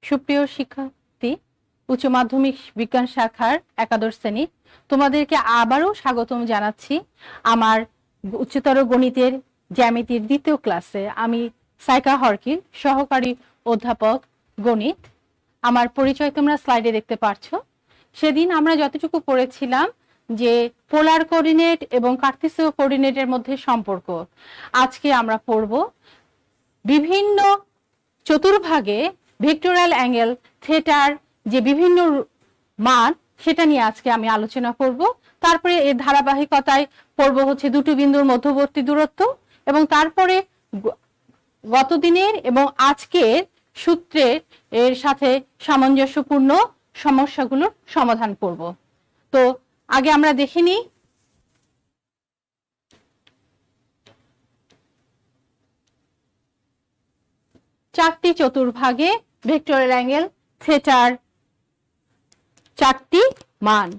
সুপ্রিয় শিক্ষার্থী, উচ্চ মাধ্যমিক বিজ্ঞান শাখার একাদশ শ্রেণী, তোমাদেরকে আবারও স্বাগতম জানাচ্ছি আমার উচ্চতর গণিতের জ্যামিতির দ্বিতীয় ক্লাসে। আমি সাইকা হরকির সহকারী অধ্যাপক গণিত। আমার পরিচয় তোমরা স্লাইডে দেখতে পাচ্ছ। সেদিন আমরা যতটুকু পড়েছিলাম যে পোলার কোঅর্ডিনেট এবং কার্তেসীয় কোঅর্ডিনেটের মধ্যে সম্পর্ক, আজকে আমরা পড়ব বিভিন্ন চতুর্ভাগে ভেক্টরিয়াল অ্যাঙ্গেল থিটার যে বিভিন্ন মান, সেটা নিয়ে আজকে আমি আলোচনা করব। তারপরে এর ধারাবাহিকতায় পড়ব হচ্ছে দুটো বিন্দুর মধ্যবর্তী দূরত্ব, এবং তারপরে গত দিনের এবং আজকের সূত্রের এর সাথে সামঞ্জস্যপূর্ণ সমস্যাগুলোর সমাধান করব। তো আগে আমরা দেখে নিই চারটি চতুর্ভাগে ভেক্টরিয়াল অ্যাঙ্গেল থিটার চারটি মান।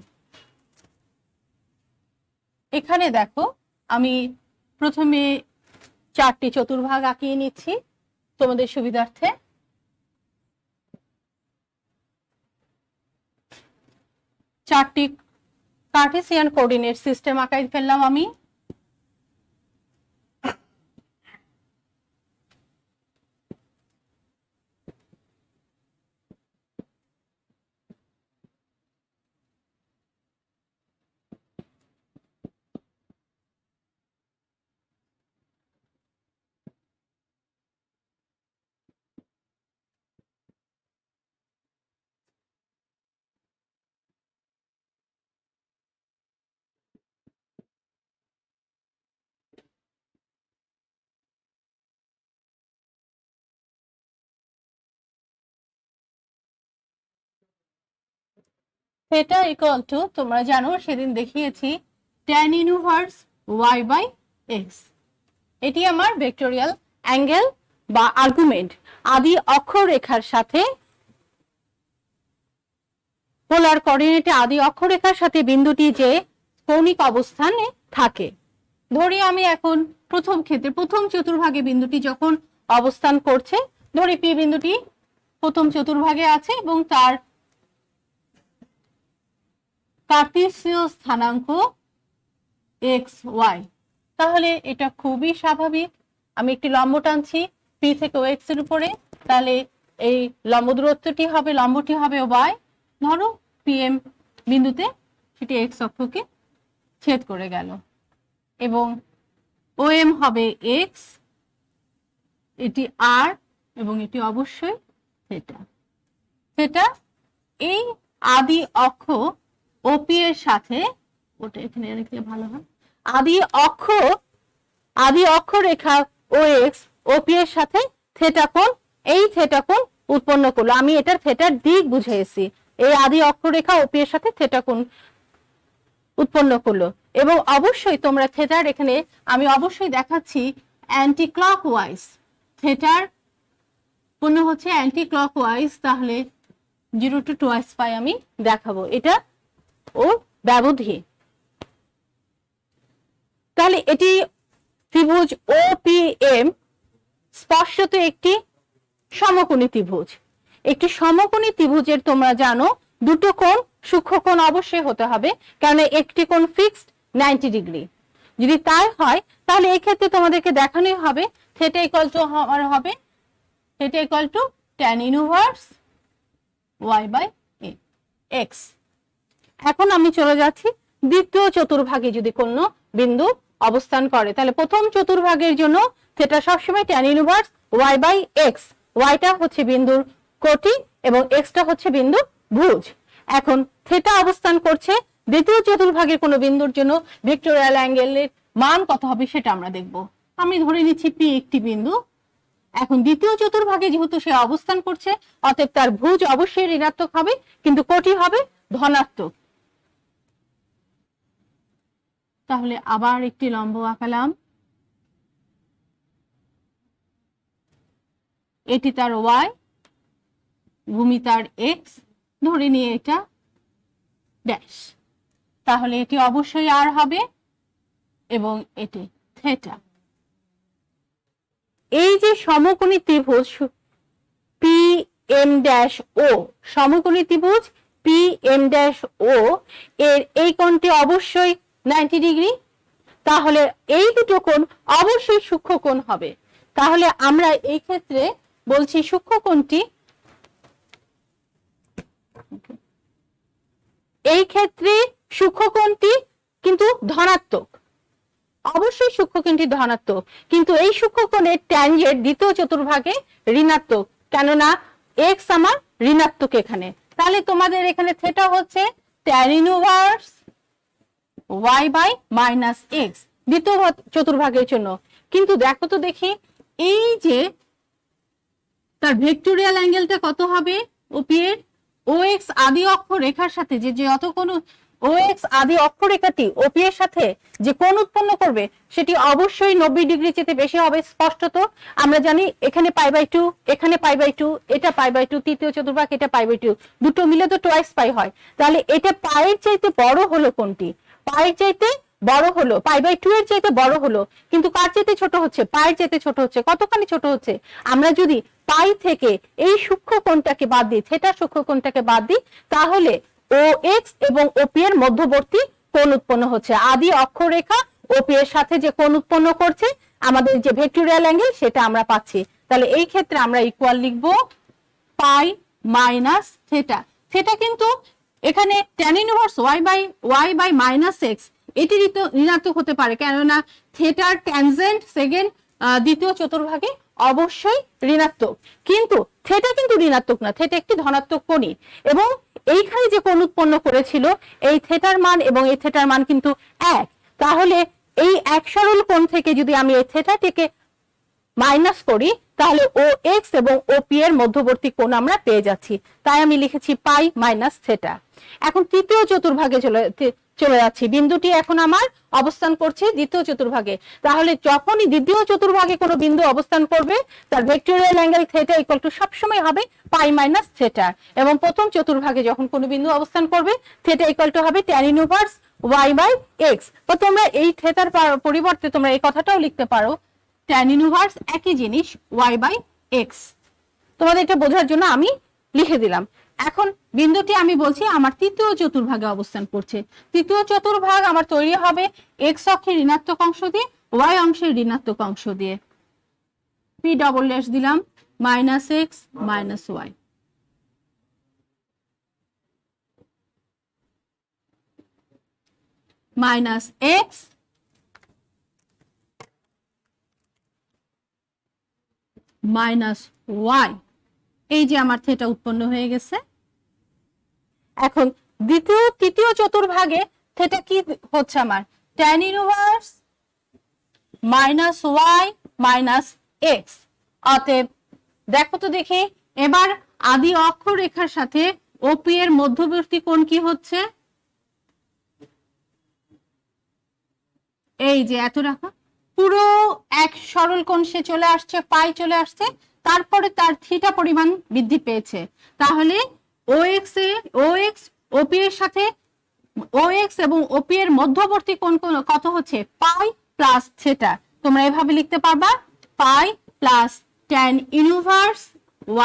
এখানে দেখো, আমি প্রথমে চারটি চতুর্ভাগ আঁকিয়ে নিচ্ছি তোমাদের সুবিধার্থে। চারটি কার্টেসিয়ান কোঅর্ডিনেট সিস্টেম আঁকাই ফেললাম আমি। থিটা ইকুয়াল টু, তোমরা জানো সেদিন দেখিয়েছি, tan inverse y by x। এটি আমার ভেক্টরিয়াল অ্যাঙ্গেল বা আর্গুমেন্ট। আদি অক্ষরেখার সাথে পোলার কোঅর্ডিনেটে আদি অক্ষরেখার সাথে বিন্দুটি যে কৌণিক অবস্থানে থাকে, ধরি আমি এখন প্রথম ক্ষেত্রে প্রথম চতুর্ভাগে বিন্দুটি যখন অবস্থান করছে, ধরি পি বিন্দুটি প্রথম চতুর্ভাগে আছে এবং তার কার্তেসীয় স্থানাঙ্ক এক্স ওয়াই, তাহলে এটা খুবই স্বাভাবিক। আমি একটি লম্ব টানছি পি থেকে ও এক্স এর উপরে, তাহলে এই লম্ব দূরত্বটি হবে, লম্বটি হবে ওয়াই। ধরো পি এম বিন্দুতে সেটি এক্স অক্ষকে ছেদ করে গেল, এবং ও এম হবে এক্স, এটি আর, এবং এটি অবশ্যই থিটা। থিটা এই আদি অক্ষ ওপি এর সাথে, ওটা এখানে লিখলে ভালো হয়, আদি অক্ষরেখা ও এক্স ওপি এর সাথে থিটা কোণ, এই থিটা কোণ উৎপন্ন করলো। আমি এটার থিটার দিক বুঝিয়েছি, এই আদি অক্ষরেখা ওপি এর সাথে থিটা কোণ উৎপন্ন করলো। এবং অবশ্যই তোমরা থিটার এখানে আমি অবশ্যই দেখাচ্ছি অ্যান্টি ক্লকওয়াইজ, থিটার কোণ হচ্ছে অ্যান্টি ক্লকওয়াইজ, তাহলে 0 to 2 পাই আমি দেখাবো, এটা ও ব্যবধি। তাহলে এটি ত্রিভুজ ওপিএম স্পষ্টত একটি সমকোণী ত্রিভুজ। একটি সমকোণী ত্রিভুজের তোমরা জানো দুটো কোণ সূক্ষ্ম কোণ অবশ্যই হতে হবে, কারণ একটি কোণ ফিক্সড 90 ডিগ্রি। যদি তাই হয় তাহলে এই ক্ষেত্রে তোমাদেরকে দেখানোই হবে থিটা ইকুয়াল টু হবে theta equal to tan inverse y by x। এখন আমি চলে যাচ্ছি দ্বিতীয় চতুর্ভাগে যদি কোনো বিন্দু অবস্থান করে, তাহলে প্রথম চতুর্ভাগের জন্য থিটা সবসময় tan inverse y by x। yটা হচ্ছে বিন্দুর কোটি এবং xটা হচ্ছে বিন্দুর ভুজ। এখন থিটা অবস্থান করছে দ্বিতীয় চতুর্ভাগের কোনো বিন্দুর জন্য ভেক্টরিয়াল অ্যাঙ্গেলের মান কত হবে সেটা আমরা দেখব। আমি ধরে নিচ্ছি পি একটি বিন্দু। এখন দ্বিতীয় চতুর্ভাগে যেহেতু সে অবস্থান করছে, অতএব তার ভুজ অবশ্যই ঋণাত্মক হবে, কিন্তু কোটি হবে ধনাত্মক। তাহলে আবার একটি লম্ব আঁকালাম, এটি তার ওয়াই, ভূমি তার এক্স, ধরে নিয়ে এটা ড্যাশ, তাহলে এটি অবশ্যই আর হবে এবং এটি থিটা। এই যে সমকোণী ত্রিভুজ পি এম ড্যাশ ও, সমকোণী ত্রিভুজ পি এম ড্যাশ ও এর এই কোণটি অবশ্যই 90 ডিগ্রি। তাহলে এই দুটো কোণ অবশ্যই সূক্ষ্ম কোণ হবে। তাহলে আমরা এই ক্ষেত্রে বলছি সূক্ষ্ম কোণটি, এই ক্ষেত্রে সূক্ষ্ম কোণটি কিন্তু ধনাত্মক, অবশ্যই সূক্ষ্ম কোণটি ধনাত্মক, কিন্তু এই সূক্ষ্ম কোণের ট্যানজেন্ট দ্বিতীয় চতুর্ভাগে ঋণাত্মক, কেননা এক্স আমার ঋণাত্মক এখানে। তাহলে তোমাদের এখানে থিটা হচ্ছে tan inverse y by minus x দ্বিতীয় চতুর্ভাগের জন্য। কিন্তু দেখো তো দেখি, এই যে তার ভেক্টোরিয়াল অ্যাঙ্গেলটা কত হবে ওপি এর, ও এক্স আদি অক্ষরেখার সাথে যে যত কোণ ও এক্স আদি অক্ষরেখাটি ওপি এর সাথে যে কোণ উৎপন্ন করবে সেটি অবশ্যই 90 ডিগ্রি চেয়ে বেশি হবে। স্পষ্টত আমরা জানি এখানে পাই বাই 2, এখানে পাই বাই 2, এটা পাই বাই 2, তৃতীয় চতুর্ভাগ এটা পাই বাই 2, দুটো মিলে তো টোয়াইস পাই হয়। তাহলে এটা পায়ের চাইতে বড় হলো কোনটি? পায়ের চাইতে বড় হলো, পাই বাই 2 এর চাইতে বড় হলো, কিন্তু কার চাইতে ছোট হচ্ছে? পায়ের চাইতে ছোট হচ্ছে। কতখানি ছোট হচ্ছে? আমরা যদি পাই থেকে এই সূক্ষ্ম কোণটাকে বাদ দিই, থিটা সূক্ষ্ম কোণটাকে বাদ দিই, তাহলে ও এক্স এবং ওপি এর মধ্যবর্তী কোণ উৎপন্ন হচ্ছে। আদি অক্ষরেখা ওপি এর সাথে যে কোণ উৎপন্ন করছে আমাদের যে ভেক্টোরিয়াল অ্যাঙ্গেল সেটা আমরা পাচ্ছি। তাহলে এই ক্ষেত্রে আমরা ইকুয়াল লিখব পাই মাইনাস থিটা। থিটা কিন্তু এখানে tan inverse y by minus x এটি ঋণাত্মক হতে পারে, কেননা থিটার ট্যানজেন্ট সেকেন্ড দ্বিতীয় চতুর্ভাগে অবশ্যই ঋণাত্মক, কিন্তু থিটা কিন্তু ঋণাত্মক না, থিটা একটি ধনাত্মক কোণই। এবং এইখানে যে কোণ উৎপন্ন করেছিল এই থিটার মান এবং এই থিটার মান কিন্তু এক। তাহলে এই এক সরল কোণ থেকে যদি আমি এই থিটাটিকে মাইনাস করি তাহলে ও এক্স এবং ওপি এর মধ্যবর্তী কোণ আমরা পেয়ে যাচ্ছি। তাই আমি লিখেছি পাই মাইনাস থিটা। এখন তৃতীয় চতুর্ভাগে চলে যাচ্ছি। বিন্দুটি এখন আমার অবস্থান করছে দ্বিতীয় চতুর্ভাগে। তাহলে যখনই দ্বিতীয় চতুর্ভাগে কোনো বিন্দু অবস্থান করবে তার ভেক্টোরিয়াল অ্যাঙ্গেল থিটা ইকুয়াল টু সবসময় হবে পাই মাইনাস থিটা। এবং প্রথম চতুর্ভাগে যখন কোনো বিন্দু অবস্থান করবে থিটা ইকুয়াল টু হবে tan inverse y by x. তো তোমরা এই থিটার পরিবর্তে তোমরা এই কথাটাও লিখতে পারো tan ইনভার্স একই জিনিস y বাই এক্স। তোমাদের এটা বোঝার জন্য আমি লিখে দিলাম। এখন বিন্দুটি আমি বলছি আমার তৃতীয় চতুর্ভাগে অবস্থান করছে। তৃতীয় চতুর্ভাগ আমার তৈরি হবে এক্স অক্ষের ঋণাত্মক অংশ দিয়ে, ওয়াই অংশের ঋণাত্মক অংশ দিয়ে। পি ডবল ড্যাশ দিলাম minus x minus y. Minus x minus y, এই যে আমার থিটা উৎপন্ন হয়ে গেছে। এখন তৃতীয় চতুর্ভাগে থিটা কি হচ্ছে আমার? tan inverse minus y minus x. অতএব দেখো তো দেখি এবার আদি অক্ষরেখার সাথে ওপি এর মধ্যবর্তী কোণ কি হচ্ছে? এই যে এত রাখা পুরো এক সরল কোণ সে চলে আসছে, পাই চলে আসছে, তারপরে তার থিটা পরিমাণ বৃদ্ধি পেয়েছে। তাহলে ও এক্স ওপি এর সাথে ও এক্স এবং ওপি এর মধ্যবর্তী কোণ কত হচ্ছে? Pi plus theta. তোমরা এভাবে লিখতে পারবা pi plus tan inverse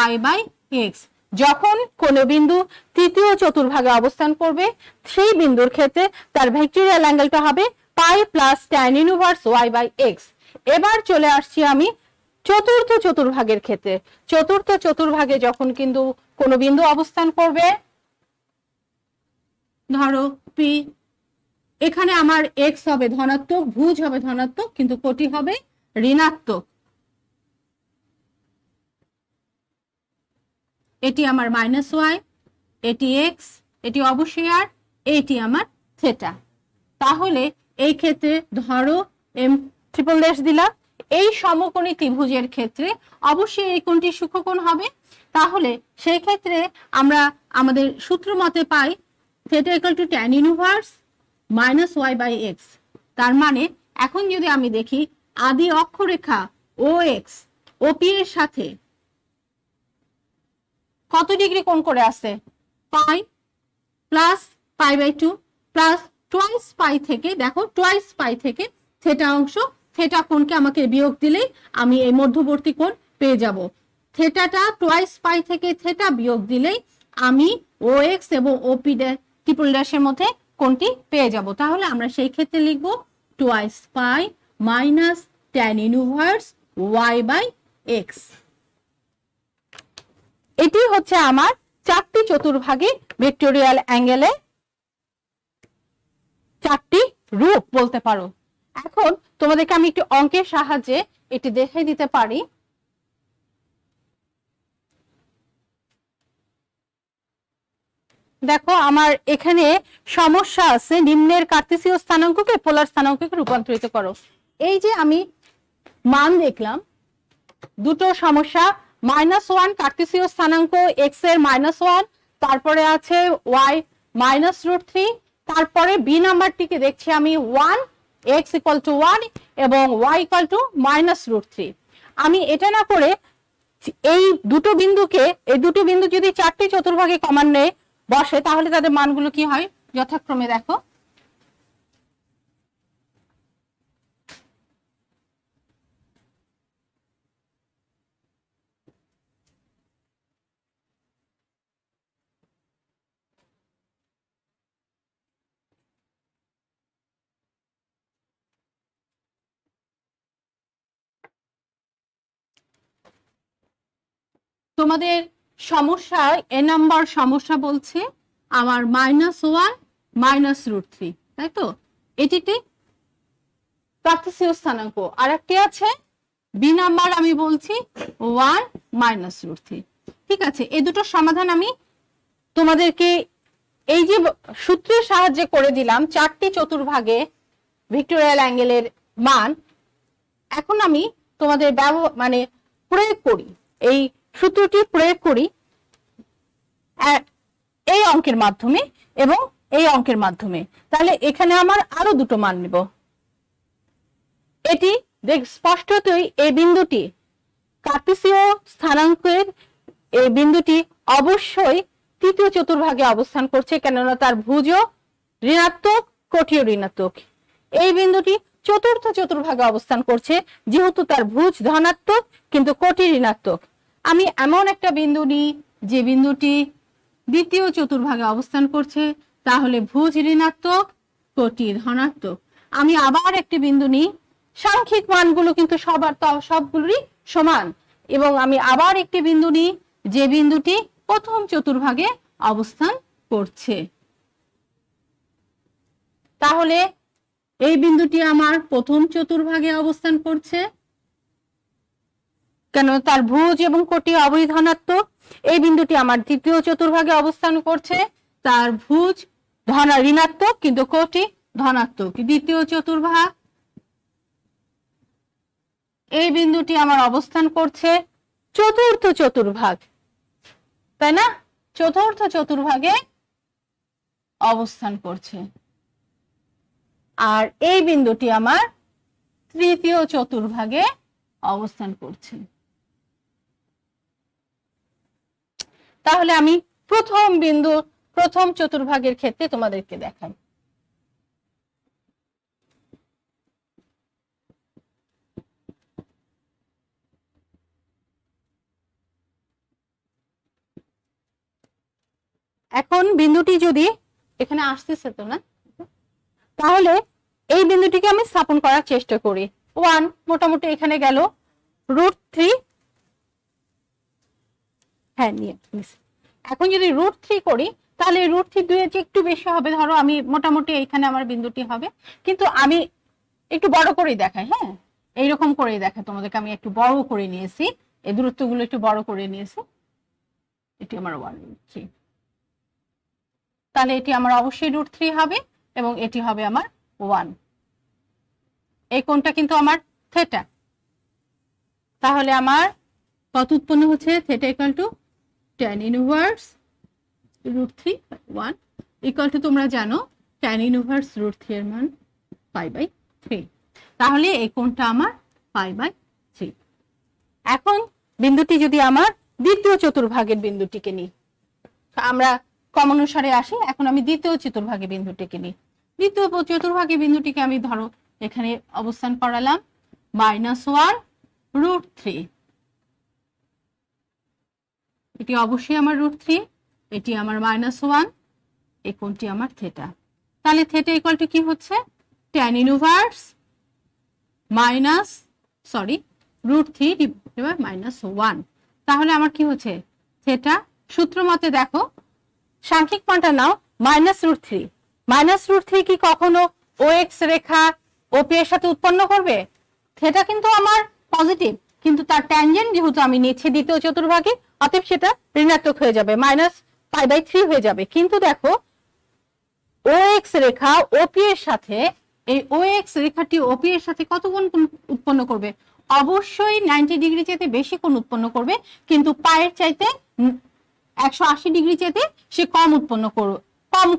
y by x. যখন কোন বিন্দু তৃতীয় চতুর্ভাগে অবস্থান করবে সেই বিন্দুর ক্ষেত্রে তার ভেক্টোরিয়াল অ্যাঙ্গেলটা হবে pi plus tan inverse y by x. এবার চলে আসছি আমি চতুর্থ চতুর্ভাগের ক্ষেত্রে। চতুর্থ চতুর্ভাগে যখন কিন্তু কোন বিন্দু অবস্থান করবে, ধরো পি, এখানে আমার এক্স হবে ধনাত্মক, ভুজ হবে ধনাত্মক, কিন্তু কোটি হবে ঋণাত্মক। এটি আমার মাইনাস ওয়াই, এটি এক্স, এটি অবশ্যই আর, এটি আমার থিটা। তাহলে এই ক্ষেত্রে ধরো এম ট্রিপল ড্যাশ দিলাম, এই সমকোণী ত্রিভুজের ক্ষেত্রে অবশ্যই এই কোণটি সূক্ষ্মকোণ হবে। তাহলে সেই ক্ষেত্রে আমরা আমাদের সূত্র মতে pi theta equal to tan inverse minus Y by X. তার মানে এখন যদি আমি দেখি আদি অক্ষরেখা ও এক্স ওপি এর সাথে কত ডিগ্রি কোণ করে আছে? Pi plus pi by 2 plus twice pi থেকে, দেখো টোয়াইস পাই থেকে থিটা অংশ, থিটা কোণকে আমাকে বিয়োগ দিলে আমি এই মধ্যবর্তী কোণ পেয়ে যাব। থেটাটা টোয়াইস পাই থেকে থেটা বিয়োগ দিলেই আমি ও এক্স এবং ওপি ট্রিপল ড্যাশের মধ্যে কোনটি পেয়ে যাব। তাহলে আমরা সেই ক্ষেত্রে লিখব twice pi minus tan inverse y by x. এটি হচ্ছে আমার চারটি চতুর্ভাগী ভেক্টোরিয়াল অ্যাঙ্গেলে চারটি রূপ বলতে পারো। এখন তোমাদেরকে আমি একটু অঙ্কের সাহায্যে এটি দেখে দিতে পারি। দেখো আমার এখানে সমস্যা আছে, নিম্নের কার্তেসীয় স্থানাঙ্ককে পোলার স্থানাঙ্ককে রূপান্তরিত করো। এই যে আমি মান দেখলাম দুটো সমস্যা, -1 কার্তেসীয় স্থানাঙ্ক x এর -1, তারপরে আছে y -√3, তারপরে বি নাম্বারটিকে দেখছি আমি 1 x = 1 এবং y = -√3। আমি এটা না করে এই দুটো বিন্দু যদি চারটি চতুর্ভাগে ক্রমান্বয়ে বসে তাহলে তাদের মানগুলো কি হয় যথাক্রমে দেখো। তোমাদের সমস্যা নাম্বার সমস্যা বলছে আমার -1 -√3, তাই তো? এটিতে কার্তেসীয় স্থানাঙ্ক। আর একটি আছে বি নাম্বার, আমি বলছি 1 -√3। ঠিক আছে, এই দুটো সমাধান আমি তোমাদেরকে এই যে সূত্রের সাহায্যে করে দিলাম চারটি চতুর্ভাগে ভিক্টোরিয়াল অ্যাঙ্গেলের মান। এখন আমি তোমাদের প্রয়োগ করি, এই সূত্রটি প্রয়োগ করি এই অঙ্কের মাধ্যমে এবং এই অঙ্কের মাধ্যমে। তাহলে এখানে আমার আরো দুটো মান নেব। এটি স্পষ্টতই এই বিন্দুটি কার্তেসীয় স্থানাঙ্কের, এই বিন্দুটি অবশ্যই তৃতীয় চতুর্ভাগে অবস্থান করছে, কেননা তার ভুজও ঋণাত্মক, কোটিও ঋণাত্মক। এই বিন্দুটি চতুর্থ চতুর্ভাগে অবস্থান করছে, যেহেতু তার ভুজ ধনাত্মক কিন্তু কোটি ঋণাত্মক। আমি এমন একটা বিন্দু নিই যে বিন্দুটি দ্বিতীয় চতুর্ভাগে অবস্থান করছে, তাহলে ভুজ ঋণাত্মক, কোটি ধনাত্মক। আমি আবার একটি বিন্দু নিই, সাংখ্যিক মানগুলো কিন্তু সবগুলোরই সমান, এবং আমি আবার একটি বিন্দু নিই যে বিন্দুটি প্রথম চতুর্ভাগে অবস্থান করছে। তাহলে এই বিন্দুটি আমার প্রথম চতুর্ভাগে অবস্থান করছে, কেন তার ভুজ এবং কোটি অবধি ধনাত্মক। এই বিন্দুটি আমার তৃতীয় চতুর্ভাগে অবস্থান করছে, তার ভুজ ঋণাত্মক কিন্তু কোটি ধনাত্মক। দ্বিতীয় চতুর্ভাগ, এই বিন্দুটি আমার অবস্থান করছে চতুর্থ চতুর্ভাগ, তাই না? চতুর্থ চতুর্ভাগে অবস্থান করছে। আর এই বিন্দুটি আমার তৃতীয় চতুর্ভাগে অবস্থান করছে। তাহলে আমি প্রথম চতুর্ভাগের ক্ষেত্রে তোমাদেরকে দেখাই। এখন বিন্দুটি যদি এখানে আসতেছে তো না, তাহলে এই বিন্দুটিকে আমি স্থাপন করার চেষ্টা করি। 1 মোটামুটি এখানে গেল, √3, হ্যাঁ নিয়ে। এখন যদি √3 করি তাহলে √3 2 একটু বেশি হবে, ধরো আমি মোটামুটি এখানে আমার বিন্দুটি হবে। কিন্তু আমি একটু বড় করেই দেখাই, হ্যাঁ এইরকম করেই দেখাই তোমাদেরকে। আমি একটু বড় করে নিয়েছি, এই দূরত্বগুলো একটু বড় করে নিয়েছি। এটি আমার 1√3, তাহলে এটি আমার অবশ্যই √3 হবে এবং এটি হবে আমার 1। এই কোণটা কিন্তু আমার থেটা। তাহলে আমার কত উৎপন্ন হচ্ছে? Theta = tan inverse √3 1 equal two, তোমরা জানো tan ইনভার্স √3 এর মান π/3। তাহলে এই কোণটা আমার π/3। এখন বিন্দুটি যদি আমার দ্বিতীয় চতুর্ভাগের বিন্দুটিকে নিই, আমরা ক্রম অনুসারে আসি। এখন আমি দ্বিতীয় চতুর্ভাগে বিন্দুটিকে নিই। দ্বিতীয় চতুর্ভাগে বিন্দুটিকে আমি ধরো এখানে অবস্থান করালাম -1 √3। এটি অবশ্যই আমার √3, এটি আমার -1, এই কোণটি আমার থেটা। তাহলে থেটা ইকুয়াল টু কি হচ্ছে tan ইনভার্স √3 -1। তাহলে আমার কি হচ্ছে থেটা সূত্র মতে দেখো সাংখ্যিক মানটা নাও -√3। -√3 কি কখনো OX রেখা OP এর সাথে উৎপন্ন করবে? থেটা কিন্তু আমার পজিটিভ, কিন্তু তার ট্যানজেন্ট যেহেতু আমি নিচ্ছি দ্বিতীয় চতুর্ভাগে, অতএব সেটা ঋণাত্মক হয়ে যাবে, -π/3 হয়ে যাবে। কিন্তু দেখো OX রেখা OP এর সাথে, এই OX রেখাটি OP এর সাথে কত কোণ উৎপন্ন করবে? অবশ্যই 90 ডিগ্রি চাইতে বেশি কোণ উৎপন্ন করবে, কিন্তু পায়ের চাইতে 180 ডিগ্রি চাইতে সে কম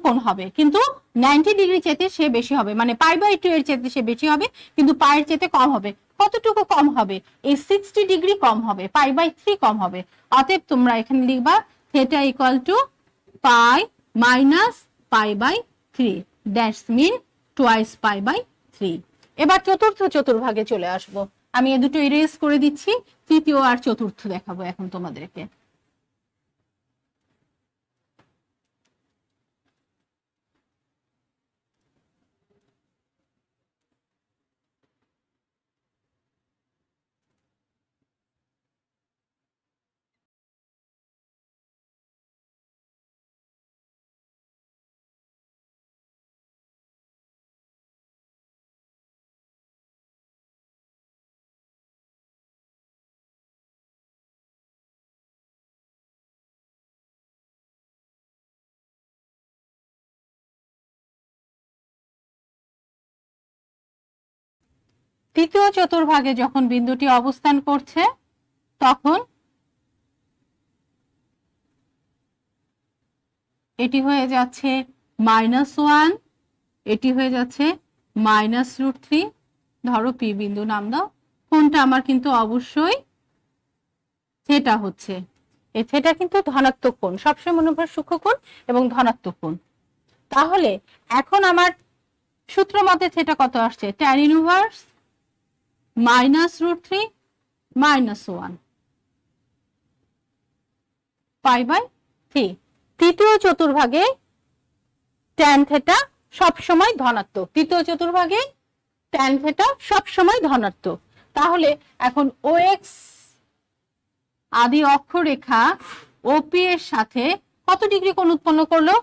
কোণ হবে, কিন্তু 90 ডিগ্রি চাইতে সে বেশি হবে, মানে π/2 এর চাইতে সে বেশি হবে, কিন্তু পায়ের চাইতে কম হবে। কতটুকু কম হবে? এই 60 ডিগ্রি কম হবে, π/3 কম হবে। অতএব তোমরা এখানে লিখবা theta equal to π -π/3, that's mean twice π/3। এবার চতুর্থ চতুর্ভাগে চলে আসবো। আমি এই দুটো ইরেজ করে দিচ্ছি, তৃতীয় আর চতুর্থ দেখাবো এখন তোমাদেরকে। তৃতীয় চতুর্ভাগে যখন বিন্দুটি অবস্থান করছে তখন এটি হয়ে যাচ্ছে -1, এটি হয়ে যাচ্ছে -√3। ধরো পি বিন্দু নাম দাও। কোনটা আমার কিন্তু অবশ্যই থেটা হচ্ছে। এই থেটা কিন্তু ধনাত্মক কোণ, সবসময় মনে করো সূক্ষ্ম কোণ এবং ধনাত্মক কোণ। তাহলে এখন আমার সূত্র মতে থেটা কত আসছে? tan inverse -√3 -1 π/3। তৃতীয় চতুর্ভাগে tan থেটা সবসময় ধনাত্মক, তৃতীয় চতুর্ভাগে tan থেটা সবসময় ধনাত্মক। তাহলে এখন OX আদি অক্ষরেখা OP এর সাথে কত ডিগ্রি কোণ উৎপন্ন করলো?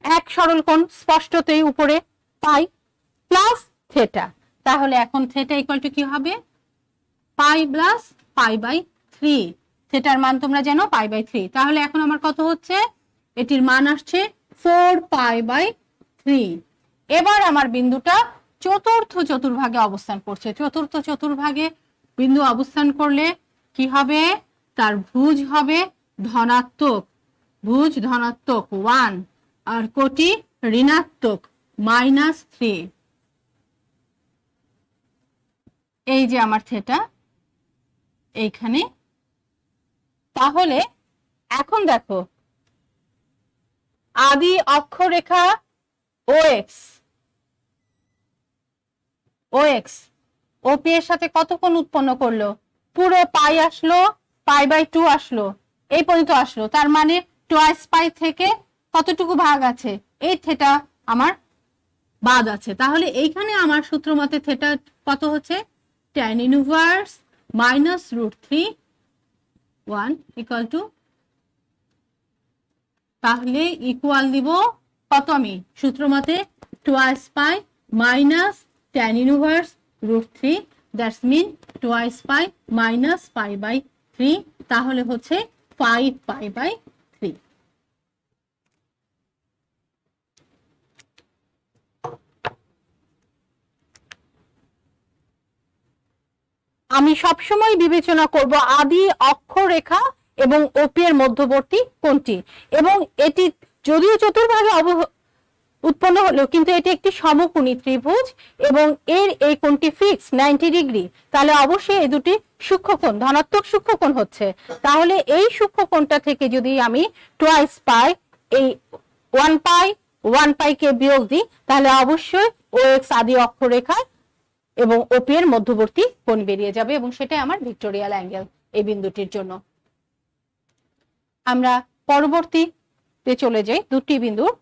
এক সরল কোণ, স্পষ্টতই উপরে পাই প্লাস থেটা। তাহলে এখন থেটা ইকুয়াল টু কি হবে? π + π/3। থেটার মান তোমরা জানো π/3। তাহলে এখন আমার কত হচ্ছে? এটির মান আসছে 4π/3। এবার আমার বিন্দুটা চতুর্থ চতুর্ভাগে অবস্থান করছে। চতুর্থ চতুর্ভাগে বিন্দু অবস্থান করলে কি হবে? তার ভুজ হবে ধনাত্মক, ভুজ ধনাত্মক 1 আর কোটি ঋণাত্মক -3। এই যে আমার থেটা এইখানে। তাহলে এখন দেখো আদি অক্ষরেখা OX OP এর সাথে কত কোণ উৎপন্ন করলো? পুরো পাই আসলো, π/2 আসলো, এই পর্যন্ত আসলো। তার মানে টুয়াইস পাই থেকে কতটুকু ভাগ আছে? এই থেটা আমার বাদ আছে। তাহলে এইখানে আমার সূত্র মতে থেটা কত হচ্ছে? tan ইনভার্স -√3 1 ইকুয়াল টু, তাহলে ইকুয়াল দিব কত? আমি সূত্র মতে twice pi tan inverse √3, that's mean twice pi -π/3, তাহলে হচ্ছে 5π/3। আমি সবসময় বিবেচনা করব আদি অক্ষরেখা এবং OP এর মধ্যবর্তী কোণটি, এবং এটি যদিও চতুর্ভাগে উৎপন্ন হলো কিন্তু এটি একটি সমকোণী ত্রিভুজ এবং এর এই কোণটি ফিক্স 90 ডিগ্রি। তাহলে অবশ্যই এই দুটি সূক্ষ্মকোণ, ধনাত্মক সূক্ষ্মকোণ হচ্ছে। তাহলে এই সূক্ষ্মকোণটা থেকে যদি আমি টুয়াইস পাই, এই 1π কে বিয়োগ দিই, তাহলে অবশ্যই OX আদি অক্ষরেখা এবং OP এর মধ্যবর্তী কোণ বেরিয়ে যাবে, এবং সেটাই আমার ভিক্টোরিয়াল অ্যাঙ্গেল এই বিন্দুটির জন্য। আমরা পরবর্তীতে চলে যাই। দুটি বিন্দুর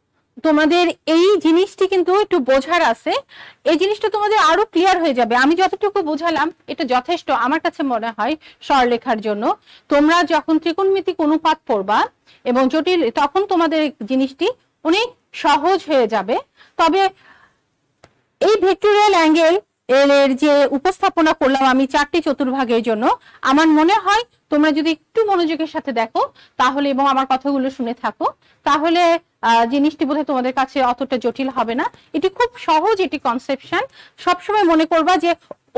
তোমাদের এই জিনিসটি কিন্তু একটু বোঝার আছে, এই জিনিসটা তোমাদের আরো ক্লিয়ার হয়ে যাবে। আমি যতটুকু বোঝালাম এটা যথেষ্ট আমার কাছে মনে হয় সরলরেখার জন্য। তোমরা যখন ত্রিকোণমিতিক অনুপাত পড়বা এবং জটিল, তখন তোমাদের জিনিসটি অনেক সহজ হয়ে যাবে। তবে এই ভেক্টোরিয়াল অ্যাঙ্গেল এর যে উপস্থাপনা করলাম আমি 4টি চতুর্ভাগের জন্য, আমার মনে হয় তোমরা যদি একটু মনোযোগের সাথে দেখো তাহলে এবং আমার কথাগুলো শুনে থাকো, তাহলে জিনিসটি বোধহয় তোমাদের কাছে অতটা জটিল হবে না। এটি খুব সহজ, এটি কনসেপশন। সবসময় মনে করবা যে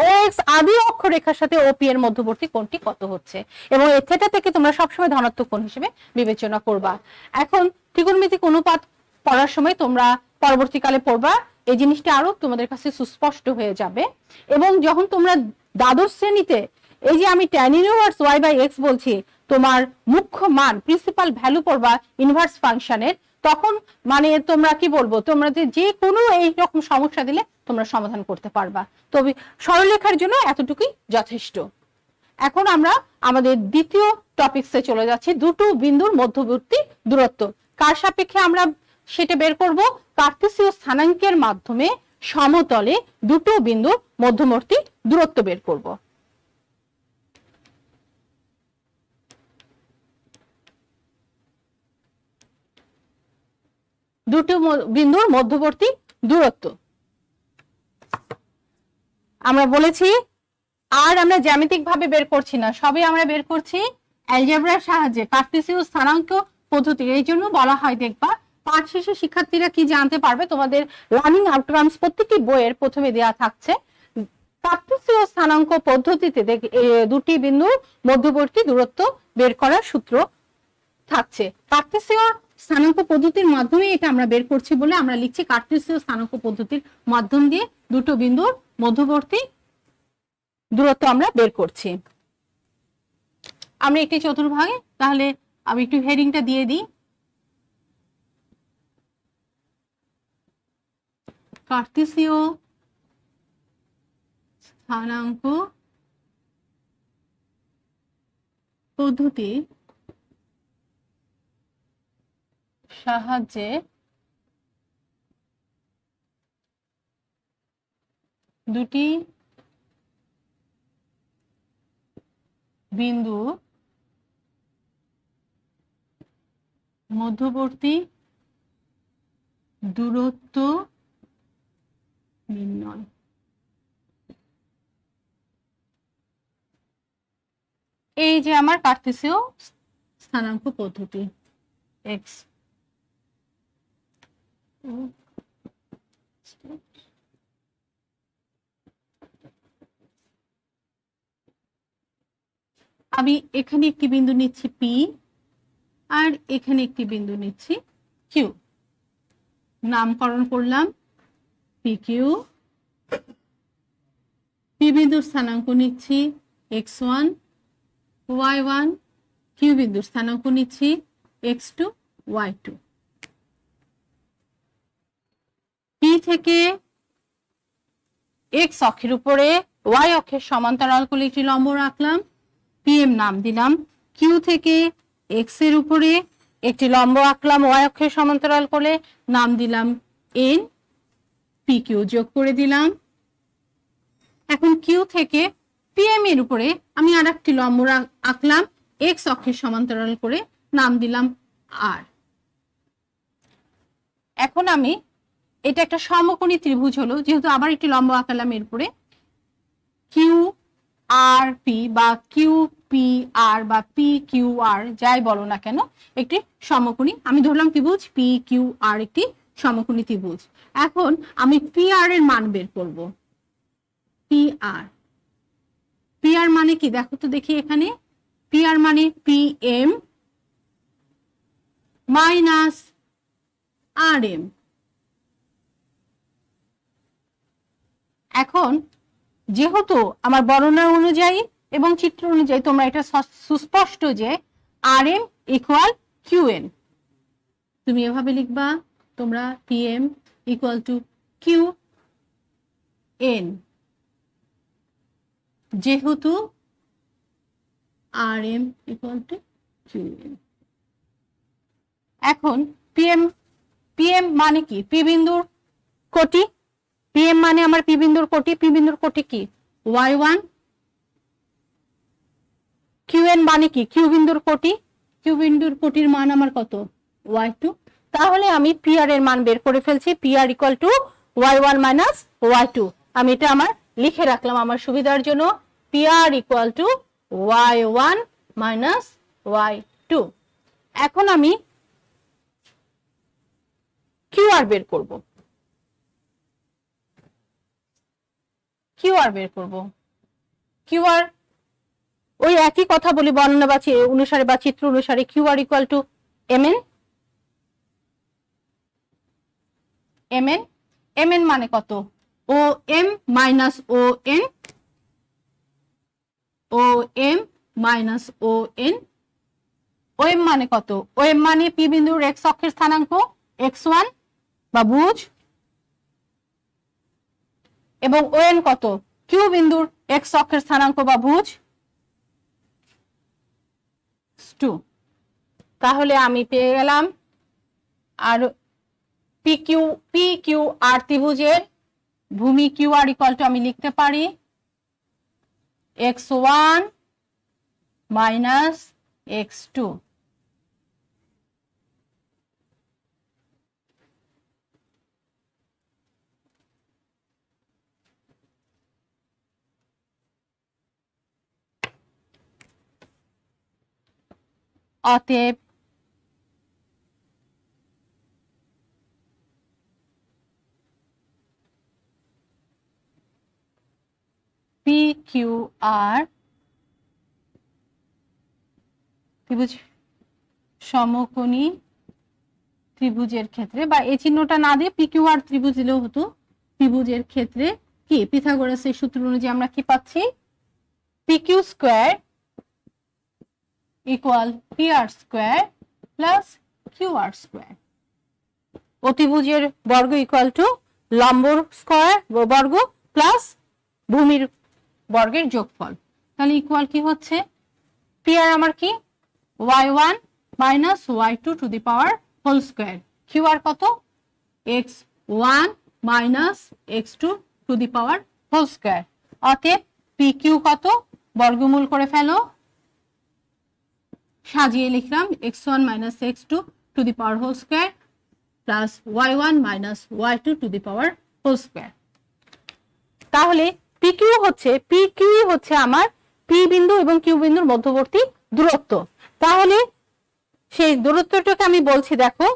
OX আদি অক্ষরেখার সাথে OP এর মধ্যবর্তী কোণটি কত হচ্ছে, এবং এই থেটা থেকে তোমরা সবসময় ধনাত্মক কোণ হিসেবে বিবেচনা করবা। এখন ত্রিকোণমিতিক অনুপাত পড়ার সময় তোমরা পরবর্তীকালে পড়বা, এই জিনিসটা আরো তোমাদের কাছে সুস্পষ্ট হয়ে যাবে। এবং যখন তোমরা দ্বাদশ শ্রেণীতে এই যে আমি tan ইনভার্স y/x বলছি, তোমার মুখ্য মান প্রিন্সিপাল ভ্যালু পড়বা ইনভার্স ফাংশনের, তখন মানে তোমরা কি বলবো, তোমরা যে কোনো এই রকম সমস্যা দিলে তোমরা সমাধান করতে পারবা। তবে সরলরেখার জন্য এতটুকুই যথেষ্ট। এখন আমরা আমাদের দ্বিতীয় টপিকসে চলে যাচ্ছি, দুটো বিন্দুর মধ্যবর্তী দূরত্ব। কার সাপেক্ষে আমরা সেটা বের করব? কার্তেসীয় স্থানাঙ্কের মাধ্যমে সমতলে দুটো বিন্দুর মধ্যবর্তী দূরত্ব বের করব। দুটো বিন্দুর মধ্যবর্তী দূরত্ব আমরা বলেছি, আর আমরা জ্যামিতিক ভাবে বের করছি না, সবই আমরা বের করছি অ্যালজেব্রার সাহায্যে, কার্তেসীয় স্থানাঙ্ক পদ্ধতি। এই জন্য বলা হয়, দেখবা পাঠ শেষে শিক্ষার্থীরা কি জানতে পারবে, তোমাদের লার্নিং আউটকামস প্রত্যেকটি বইয়ের প্রথমে দেওয়া থাকছে কার্তেসীয় স্থানাঙ্ক পদ্ধতিতে দুটি বিন্দুর মধ্যবর্তী দূরত্ব বের করার সূত্র থাকছে। কার্তেসীয় স্থানাঙ্ক পদ্ধতির মাধ্যমে এটা আমরা বের করছি বলে আমরা লিখছি কার্তেসীয় স্থানাঙ্ক পদ্ধতির মাধ্যম দিয়ে দুটো বিন্দুর মধ্যবর্তী দূরত্ব আমরা বের করছি। আমরা একটি চতুর্ভাগে, তাহলে আমি একটু হেডিংটা দিয়ে দিই, কার্তেসীয় স্থানাঙ্ক পদ্ধতি সাহায্যে দুটি বিন্দু মধ্যবর্তী দূরত্ব নির্ণয়। এই যে আমার কার্তেসীয় স্থানাঙ্ক পদ্ধতি x, আমি এখানে একটি বিন্দু নিচ্ছি P, আর এখানে একটি বিন্দু নিচ্ছি Q, নামকরণ করলাম PQ। P বিন্দুর স্থানাঙ্ক নিচ্ছি x1 y1, Q বিন্দুর স্থানাঙ্ক নিচ্ছি x2 y2। P থেকে x অক্ষের উপরে y অক্ষের সমান্তরাল করে একটি লম্ব রাখলাম, PM নাম দিলাম। Q থেকে x এর উপরে একটি লম্ব আঁকলাম y অক্ষের সমান্তরাল করে, নাম দিলাম N, PQ যোগ করে দিলাম। এখন Q থেকে PM এর উপরে আমি আরেকটি লম্ব আঁকলাম x অক্ষের সমান্তরাল করে, নাম দিলাম R। এখন আমি এটা একটা সমকোণী ত্রিভুজ হলো, যেহেতু আবার একটি লম্ব আঁকালাম এর উপরে, QRP বা QPR বা PQR যাই বলো না কেন, একটি সমকোণী, আমি ধরলাম ত্রিভুজ PQR একটি সমকোণী ত্রিভুজ। এখন আমি PR এর মান বের করব। PR মানে কি দেখো তো দেখি, এখানে PR মানে PM মাইনাস RM। এখন যেহেতু আমার বর্ণনা অনুযায়ী এবং চিত্র অনুযায়ী তোমরা এটা সুস্পষ্ট যে RM ইকুয়াল QN, তুমি এভাবে লিখবা, তোমরা PM ইকুয়াল টু QN, যেহেতু RM ইকুয়াল টু QN। এখন পিএম পিএম মানে কি? পি বিন্দুর কোটি। পিএম মানে আমার পি বিন্দুর কোটি। পি বিন্দুর কোটি কি? y1। কিউএন মানে কি? কিউ বিন্দুর কোটি। কিউ বিন্দুর কোটির মান আমার কত? y2। তাহলে আমি পিআর এর মান বের করে ফেলছি। PR equal to y1 minus y2। আমি এটা আমার লিখে রাখলাম আমার সুবিধার জন্য। PR equal to y1 minus y2। এখন আমি কিউআর বের করব। কিউআর বের করব। কিউআর ওই একই কথা বলি, বর্ণনা বা অনুসারে বা চিত্র অনুসারে। QR equal to MN. MN MN মানে কত? ও এম মাইনাস ও এন। ও এম মাইনাস ও এন। ও এম মানে কত? ও এম মানে পি বিন্দুর এক্স অক্ষের স্থানাঙ্ক x1 বা ভুজ, এবং ও এন কত? কিউ বিন্দুর এক্স অক্ষের স্থানাঙ্ক বা ভুজ 2। তাহলে আমি পেয়ে গেলাম। আর পি কিউ আর ত্রিভুজের ভূমি কিউ আর ইকুয়াল টু আমি লিখতে পারি x1 মাইনাস x2। অতএব পি কিউ আর ত্রিভুজ সমকোণী ত্রিভুজের ক্ষেত্রে, বা এই চিহ্নটা না দিয়ে পি কিউ আর ত্রিভুজ দিলেও হতো, ত্রিভুজের ক্ষেত্রে কি পিথাগোরাসের সূত্র অনুযায়ী আমরা কি পাচ্ছি? P Q square equal P R square plus Q R square. অতিভুজের বর্গ ইকুয়াল টু লম্বর স্কোয়ার বর্গ প্লাস ভূমির বর্গের যোগফল। তাহলে ইকুয়াল কি হচ্ছে? পি আর আমার কি? y1 minus y2 to the power whole square. Q R কত? x1 minus x2 to the power whole square. অতএব পি কিউ কত? বর্গমূল করে ফেলো। সাজিয়ে লিখলাম x1 minus x2 to the power whole square plus y1 minus y2 to the power whole square. তাহলে P Q হচ্ছে আমার পি বিন্দু এবং কিউ বিন্দুর মধ্যবর্তী দূরত্ব। তাহলে সেই দূরত্বটাকে আমি বলছি, দেখো,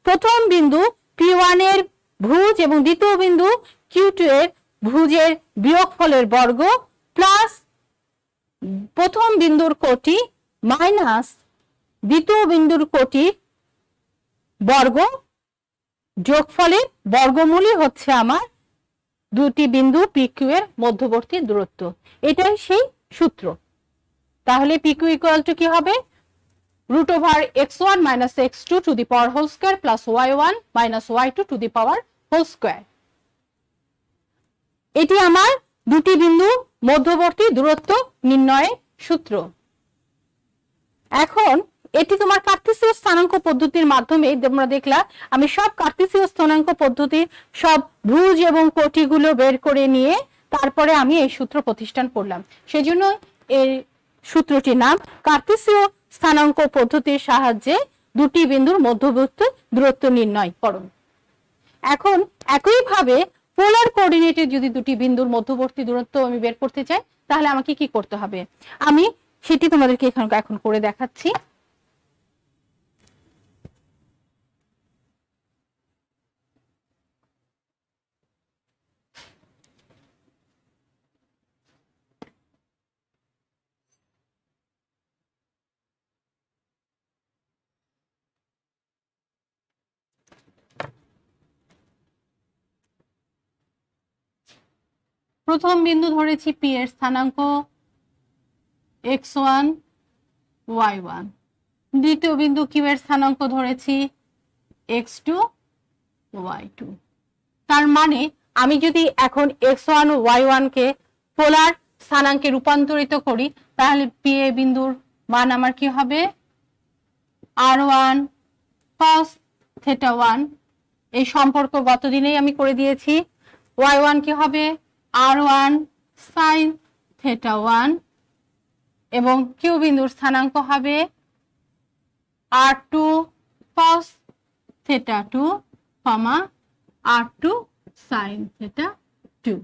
প্রথম বিন্দু P1 এর ভুজ এবং দ্বিতীয় বিন্দু Q2 এর ভুজের বিয়োগফলের বর্গ প্লাস প্রথম বিন্দুর কোটি মাইনাস দ্বিতীয় বিন্দুর কোটি বর্গ যোগফলের বর্গমূলই হচ্ছে আমার দুটি বিন্দু PQ এর মধ্যবর্তী দূরত্ব। এটাই সেই সূত্র। তাহলে PQ ইকুয়াল টু কি হবে? root over x1 minus x2 to the power whole square plus y1 minus y2 to the power whole square। এটি আমার দুটি বিন্দু মধ্যবর্তী দূরত্ব নির্ণয়ের সূত্র। এখন এটি তোমার কার্তেসীয় স্থানাঙ্ক পদ্ধতির মাধ্যমে তোমরা দেখলা আমি সব কার্তেসীয় স্থানাঙ্ক পদ্ধতির সব ভুজ এবং কোটিগুলো বের করে নিয়ে তারপরে আমি এই সূত্র প্রতিষ্ঠান করলাম। সেজন্য এই সূত্রটির নাম কার্তেসীয় স্থানাঙ্ক পদ্ধতির সাহায্যে দুটি বিন্দুর মধ্যবর্তী দূরত্ব নির্ণয় করো। এখন একইভাবে পোলার কোঅর্ডিনেটে যদি দুটি বিন্দুর মধ্যবর্তী দূরত্ব আমি বের করতে চাই তাহলে আমাকে কি করতে হবে? আমি সেটি তোমাদেরকে এখন করে দেখাচ্ছি। প্রথম বিন্দু ধরেছি পি এর স্থানাঙ্ক x1 y1, দ্বিতীয় বিন্দু কিউ এর স্থানাঙ্ক ধরেছি x2 y2। তার মানে আমি যদি এখন x1 y1 কে পোলার স্থানাঙ্কে রূপান্তরিত করি তাহলে পি এ বিন্দুর মান আমার কি হবে? r1 cos theta 1, এই সম্পর্ক গতদিনেই আমি করে দিয়েছি। y1 কি হবে r1 sin theta 1 এবং কিউ বিন্দুর স্থানাঙ্ক হবে r2 cos theta 2, r2 sin theta 2।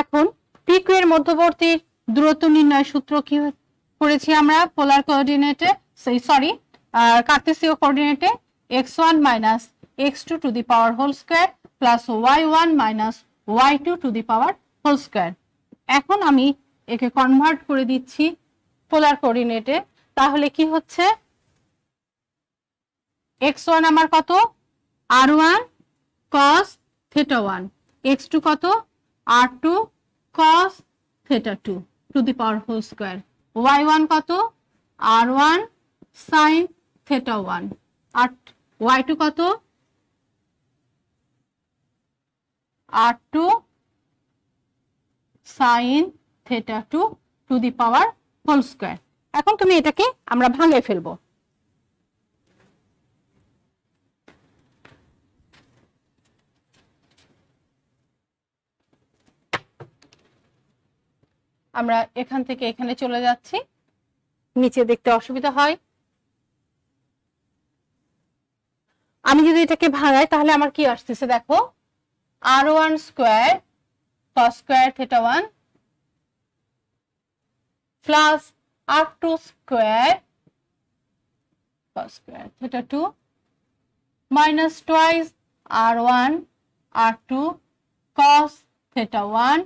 এখন PQ এর মধ্যবর্তী দূরত্ব নির্ণয় সূত্র কি করেছি আমরা পোলার কোঅর্ডিনেটে, কার্টেসীয় কোঅর্ডিনেটে x1 minus x2 to the power whole square plus y1 minus y2 to the power whole square। এখন আমি একে কনভার্ট করে দিচ্ছি পোলার কোঅর্ডিনেটে, তাহলে কি হচ্ছে x1 আমার কত r1 cos theta 1, x2 কত r2 cos theta 2 to the power whole square, y1 কত r1 sin theta 1 আর y2 কত r2 sin theta 2 to the power whole square। এখন তুমি এটাকে আমরা ভাঙে ফেলবো। আমরা এখান থেকে এখানে চলে যাচ্ছি, নিচে দেখতে অসুবিধা হয়। আমি যদি এটাকে ভাঙাই তাহলে আমার কি আসতেছে দেখো, r1 square cos square theta 1 plus r2 square cos square theta 2 minus twice r1 r2 cos theta 1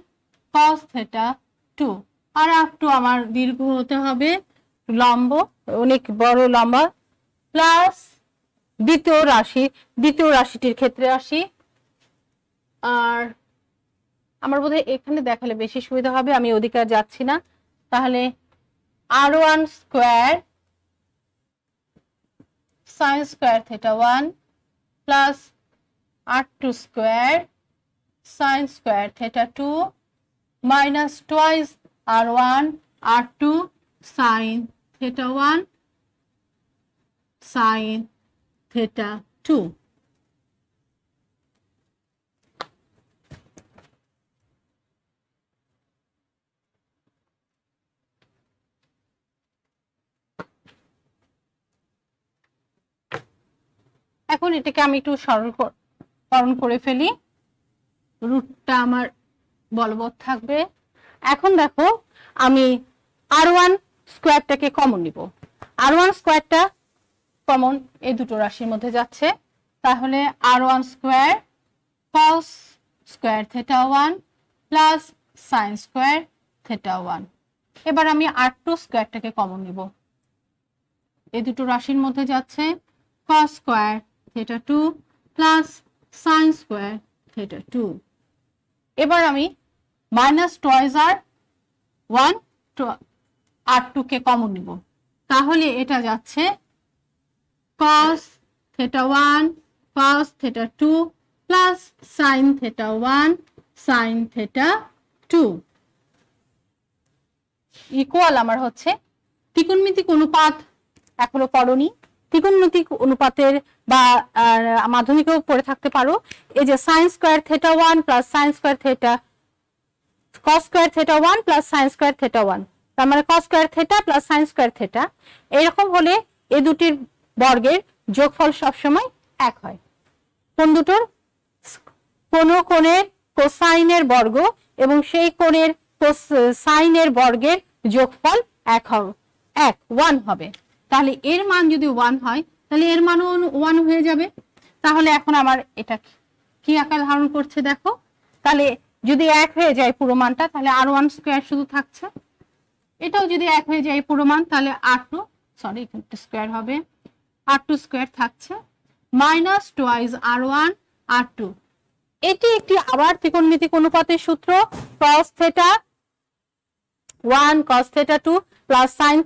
cos theta 2, আর r2 আমার দীর্ঘ হতে হবে লম্ব, অনেক বড় লম্বা, প্লাস দ্বিতীয় রাশিটির ক্ষেত্রে আসি। আর আমার বোধহয় এখানে দেখালে বেশি সুবিধা হবে, আমি ওদিকে যাচ্ছি না। তাহলে r1 square sin square theta 1 plus r2 square sin square theta 2 minus twice r1 r2 sin theta 1 sin theta 2। এখন এটাকে আমি একটু সরলীকরণ করে ফেলি, রুটটা আমার বলবৎ থাকবে। এখন দেখো আমি r1 স্কয়ারটাকে কমন নিব, r1 স্কয়ারটা কমন এই দুটো রাশির মধ্যে যাচ্ছে, তাহলে r1 square cos square theta 1 plus sin square theta 1। এবার আমি r2 স্কয়ারটাকে কমন নিব, এই দুটো রাশির মধ্যে যাচ্ছে cos square theta 2 plus sin square theta 2। এবার আমি মাইনাস টয়েস r1 r2 কে কমন নিব, তাহলে এটা যাচ্ছে cos theta 1 cos theta 2 plus sin theta 1 sin theta 2 equal আমার হচ্ছে ত্রিকোণমিতিক অনুপাত। এখনো পড়োনি, ত্রিকোণমিতিক অনুপাতের বা মাধ্যমিকেও পড়ে থাকতে পারো। এই যে sin square theta 1 plus sin square theta cos square theta 1 plus sin square theta 1, তার মানে cos square theta plus sin square theta, এরকম হলে এই দুটির বর্গের যোগফল সবসময় এক হয়। কোন দুটোর? কোন কোণের কোসাইনের বর্গ এবং সেই কোণের সাইনের বর্গের যোগফল এক 1 হবে। তাহলে এর মান যদি 1 হয় তাহলে এর মানও 1 হয়ে যাবে। তাহলে এখন আমার এটা কি আকার ধারণ করছে দেখো, তাহলে যদি 1 হয়ে যায় পুরো মানটা তাহলে r1 স্কয়ার শুধু থাকছে, এটাও যদি 1 হয়ে যায় পুরো মান তাহলে r2 স্কয়ার হবে, r2 স্কয়ার থাকছে মাইনাস টুয়াইস r1 r2। এটি একটি আবার ত্রিকোণমিতিক অনুপাতের সূত্র, cos theta 1 cos theta 2 plus sin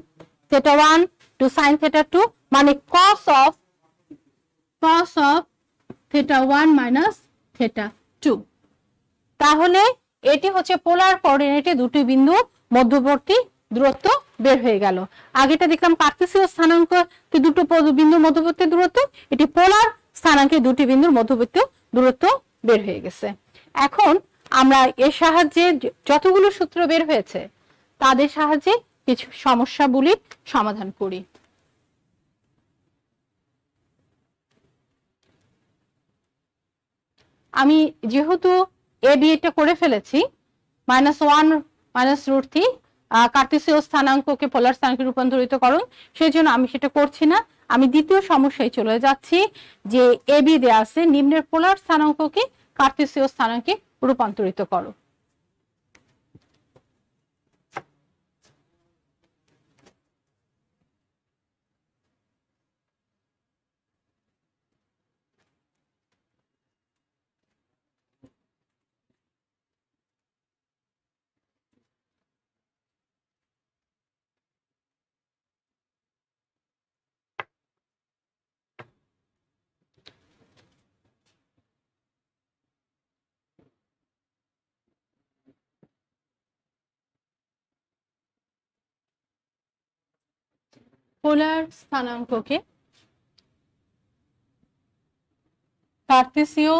theta 1 to sin theta 2, মানে cos of theta 1 minus theta 2। তাহলে এটি হচ্ছে পোলার কোঅর্ডিনেটে দুটি বিন্দু মধ্যবর্তী দূরত্ব বের হয়ে গেল। আগেটা দেখলাম কার্তেসীয় স্থানাঙ্ক দুটো বিন্দুর মধ্যবর্তী দূরত্ব, এটি পোলার স্থানাঙ্কে দুটি বিন্দুর মধ্যবর্তী দূরত্ব বের হয়ে গেছে। এখন আমরা এর সাহায্যে যতগুলো সূত্র বের হয়েছে তাদের সাহায্যে কিছু সমস্যাগুলির সমাধান করি। আমি যেহেতু এ বি এটা করে ফেলেছি, -1 -√3 কার্তেসীয় স্থানাঙ্ককে পোলার স্থানাঙ্কে রূপান্তরিত করুন, সেই জন্য আমি সেটা করছি না। আমি দ্বিতীয় সমস্যায় চলে যাচ্ছি যে এ বি দেয়া আছে, নিম্নের পোলার স্থানাঙ্ককে কার্তেসীয় স্থানাঙ্কে রূপান্তরিত করো। পোলার স্থানাঙ্ককে কার্তেসীয়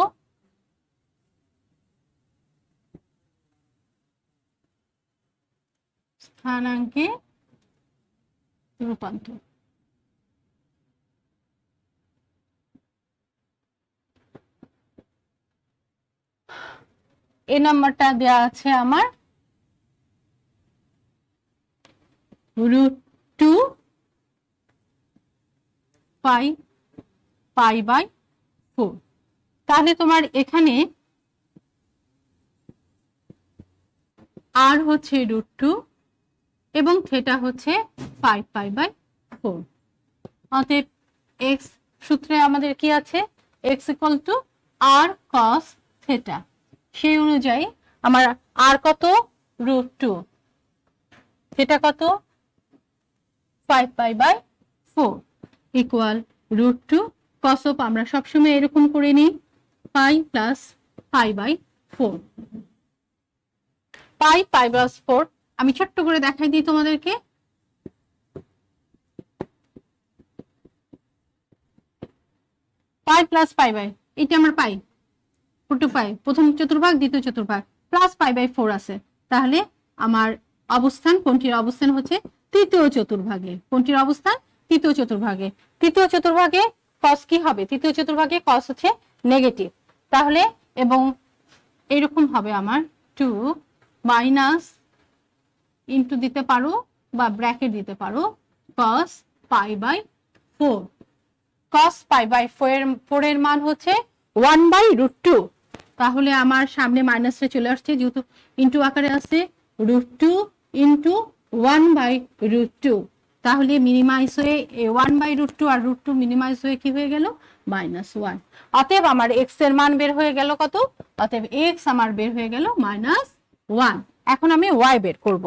স্থানাঙ্কে রূপান্তর। এই নাম্বারটা দেওয়া আছে আমার √2 π/4। তাহলে তোমার এখানে আর হচ্ছে √2 এবং থিটা হচ্ছে π/4। অতএব x সূত্রে আমাদের কি আছে, x = r cos থিটা। সেই অনুযায়ী আমার আর কত, √2, থিটা কত, 5π/4 ইকুয়াল √2 cos অফ, আমরা সবসময় এরকম করে নিই, π + π/4। π/4 আমি ছোট্ট করে দেখাই দিই তোমাদেরকে। π + π/, এটা আমার পাই, প্রথম চতুর্ভাগ দ্বিতীয় চতুর্ভাগ, প্লাস π/4 আছে। তাহলে আমার অবস্থান কোনটির অবস্থান হচ্ছে তৃতীয় চতুর্ভাগে। কোনটির অবস্থান? তৃতীয় চতুর্ভাগে। তৃতীয় চতুর্ভাগে cos কি হবে? তৃতীয় চতুর্ভাগে cos হচ্ছে নেগেটিভ। তাহলে এবং এরকম হবে আমার 2 মাইনাস ইনটু দিতে পারো বা ব্র্যাকেট দিতে পারো cos π/4। cos π/4 এর মান হচ্ছে 1/√2। তাহলে আমার সামনে মাইনাসটা চলে আসছে, যেহেতু ইনটু আকারে আছে, √2 × 1/√2। তাহলে মিনিমাইজ হয়ে 1/√2 আর √2 মিনিমাইজ হয়ে কি হয়ে গেল, -1। অতএব আমার x এর মান বের হয়ে গেল কত? অতএব x আমার বের হয়ে গেল -1। এখন আমি y বের করব।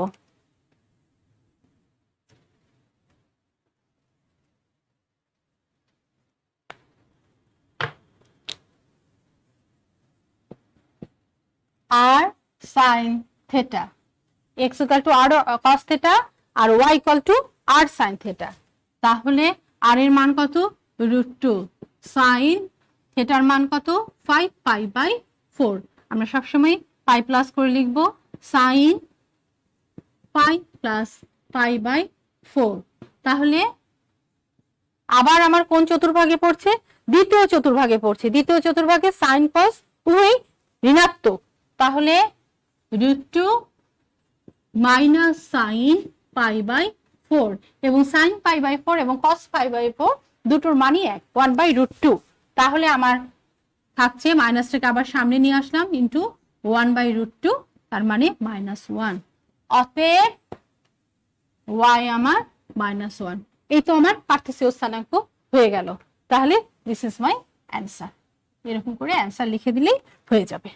r sin theta, x = r cos theta আর y = r sin theta। তাহলে r এর মান কত, √2, sin theta এর মান কত, 5π/4। আমরা সবসময় পাই প্লাস করে লিখব, sin π + π/4। তাহলে আবার আমার কোন চতুর্ভাগে পড়ছে? দ্বিতীয় চতুর্ভাগে পড়ছে। দ্বিতীয় চতুর্ভাগে sin cos উভয়ই ঋণাত্মক। তাহলে √2 মাইনাস sin π/4, এবং sin π/4 এবং cos π/4 দুটোর মানই এক, 1/√2। তাহলে আমার থাকছে, মাইনাসটাকে আবার সামনে নিয়ে আসলাম, ইনটু 1/√2, তার মানে -1। অতএব y আমার -1। এই তো আমার কার্তেসীয় স্থানাঙ্ক হয়ে গেল। তাহলে দিস ইজ মাই অ্যান্সার। এরকম করে অ্যান্সার লিখে দিলেই হয়ে যাবে।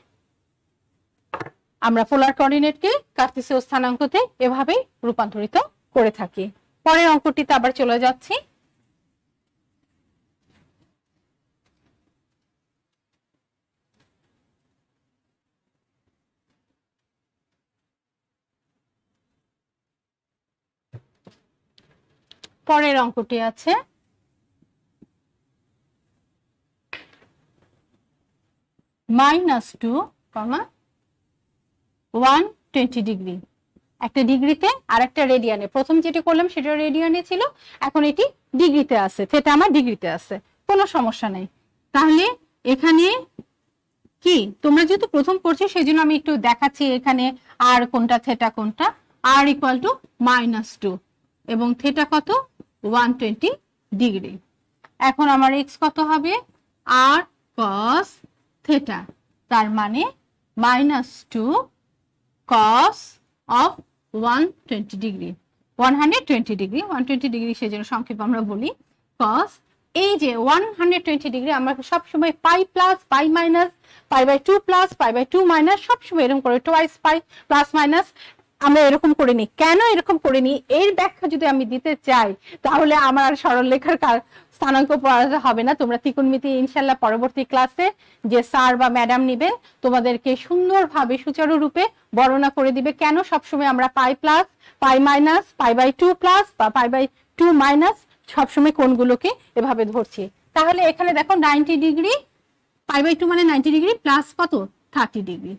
আমরা পোলার কোঅর্ডিনেটকে কার্তেসীয় স্থানাঙ্কতে এভাবে রূপান্তরিত করে থাকি। পরের অঙ্কটিতে আবার চলে যাচ্ছি। পরের অঙ্কটি আছে -2, 120 ডিগ্রি। একটা ডিগ্রিতে আর একটা রেডিয়ানে। প্রথম যেটি করলাম সেটা রেডিয়ানে ছিল, এখন এটি ডিগ্রিতে আছে, থিটা আমার ডিগ্রিতে আছে, কোনো সমস্যা নেই। তাহলে এখানে কি তোমরা যেহেতু প্রথম করছো সেই জন্য আমি একটু দেখাচ্ছি এখানে আর কোনটা থিটা কোনটা। r ইকুয়াল টু -2 এবং থিটা কত 120 ডিগ্রি। এখন আমার x কত হবে r cos থিটা, তার মানে -2 cos of 120 degree, 120 degree, 120 degree সেজন্য সংক্ষেপে আমরা বলি cos। এই যে 120 ডিগ্রি আমরা সবসময় pi plus pi minus, π/2 plus π/2 minus, সবসময় এরকম করে টোয়াইস পাই প্লাস মাইনাস আমরা এরকম করে নিই। কেন এরকম করে নিই এর ব্যাখ্যা যদি আমি দিতে চাই তাহলে আমার সরলরেখার স্থানাঙ্ক পড়াতে হবে না। তোমরা ত্রিকোণমিতি ইনশাআল্লাহ পরবর্তী ক্লাসে যে স্যার বা ম্যাডাম নেবেন তোমাদেরকে সুন্দরভাবে সুচারু রূপে বর্ণনা করে দিবে কেন সবসময় আমরা pi plus pi minus π/2 plus বা π/2 মাইনাস সবসময় কোণগুলোকে এভাবে ধরছি। তাহলে এখানে দেখো 90 ডিগ্রি, π/2 মানে 90 ডিগ্রি প্লাস কত 30 ডিগ্রি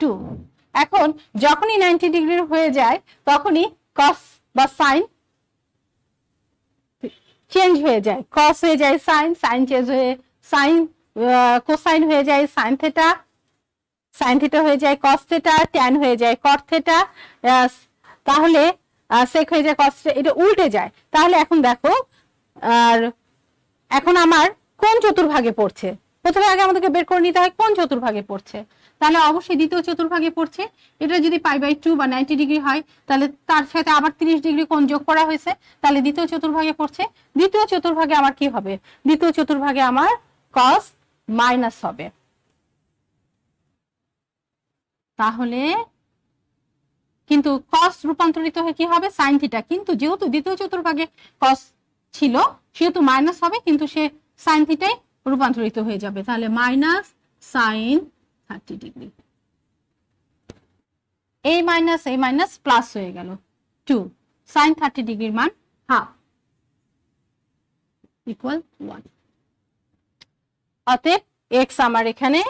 2। এখন যখনই 90 ডিগ্রির হয়ে যায় তখনই cos বা sin চেঞ্জ হয়ে যায়, cos হয়ে যায় sin, sin চেঞ্জ হয়ে sin কোসাইন হয়ে যায় sin থিটা, sin থিটা হয়ে যায় cos থিটা, tan হয়ে যায় cot থিটা, তাহলে sec হয়ে যায় cos, এটা উল্টে যায়। তাহলে এখন দেখো আর এখন আমার কোন চতুর্ভাগে পড়ছে, প্রথমে আগে আমাদেরকে বের করে নিতে হয় কোন চতুর্ভাগে পড়ছে। তাহলে অবশ্যই দ্বিতীয় চতুর্ভাগে পড়ছে। এটা যদি π/2 বা 90 ডিগ্রি হয় তাহলে তার সাথে আবার 30 ডিগ্রি কোণ যোগ করা হয়েছে, তাহলে দ্বিতীয় চতুর্ভাগে পড়ছে। দ্বিতীয় চতুর্ভাগে আমার কি হবে, দ্বিতীয় চতুর্ভাগে আমার cos মাইনাস হবে। তাহলে কিন্তু cos রূপান্তরিত হয়ে কি হবে sin থিটা, কিন্তু যেহেতু দ্বিতীয় চতুর্ভাগে cos ছিল সেহেতু মাইনাস হবে, কিন্তু সে sin থিটাই রূপান্তরিত হয়ে যাবে। তাহলে মাইনাস sin 30 ডিগ্রি, এই মাইনাস প্লাস হয়ে গেল 2, sin 30 ডিগ্রির মান হাফ ইকুয়াল 1। অতএব x আমার এখানে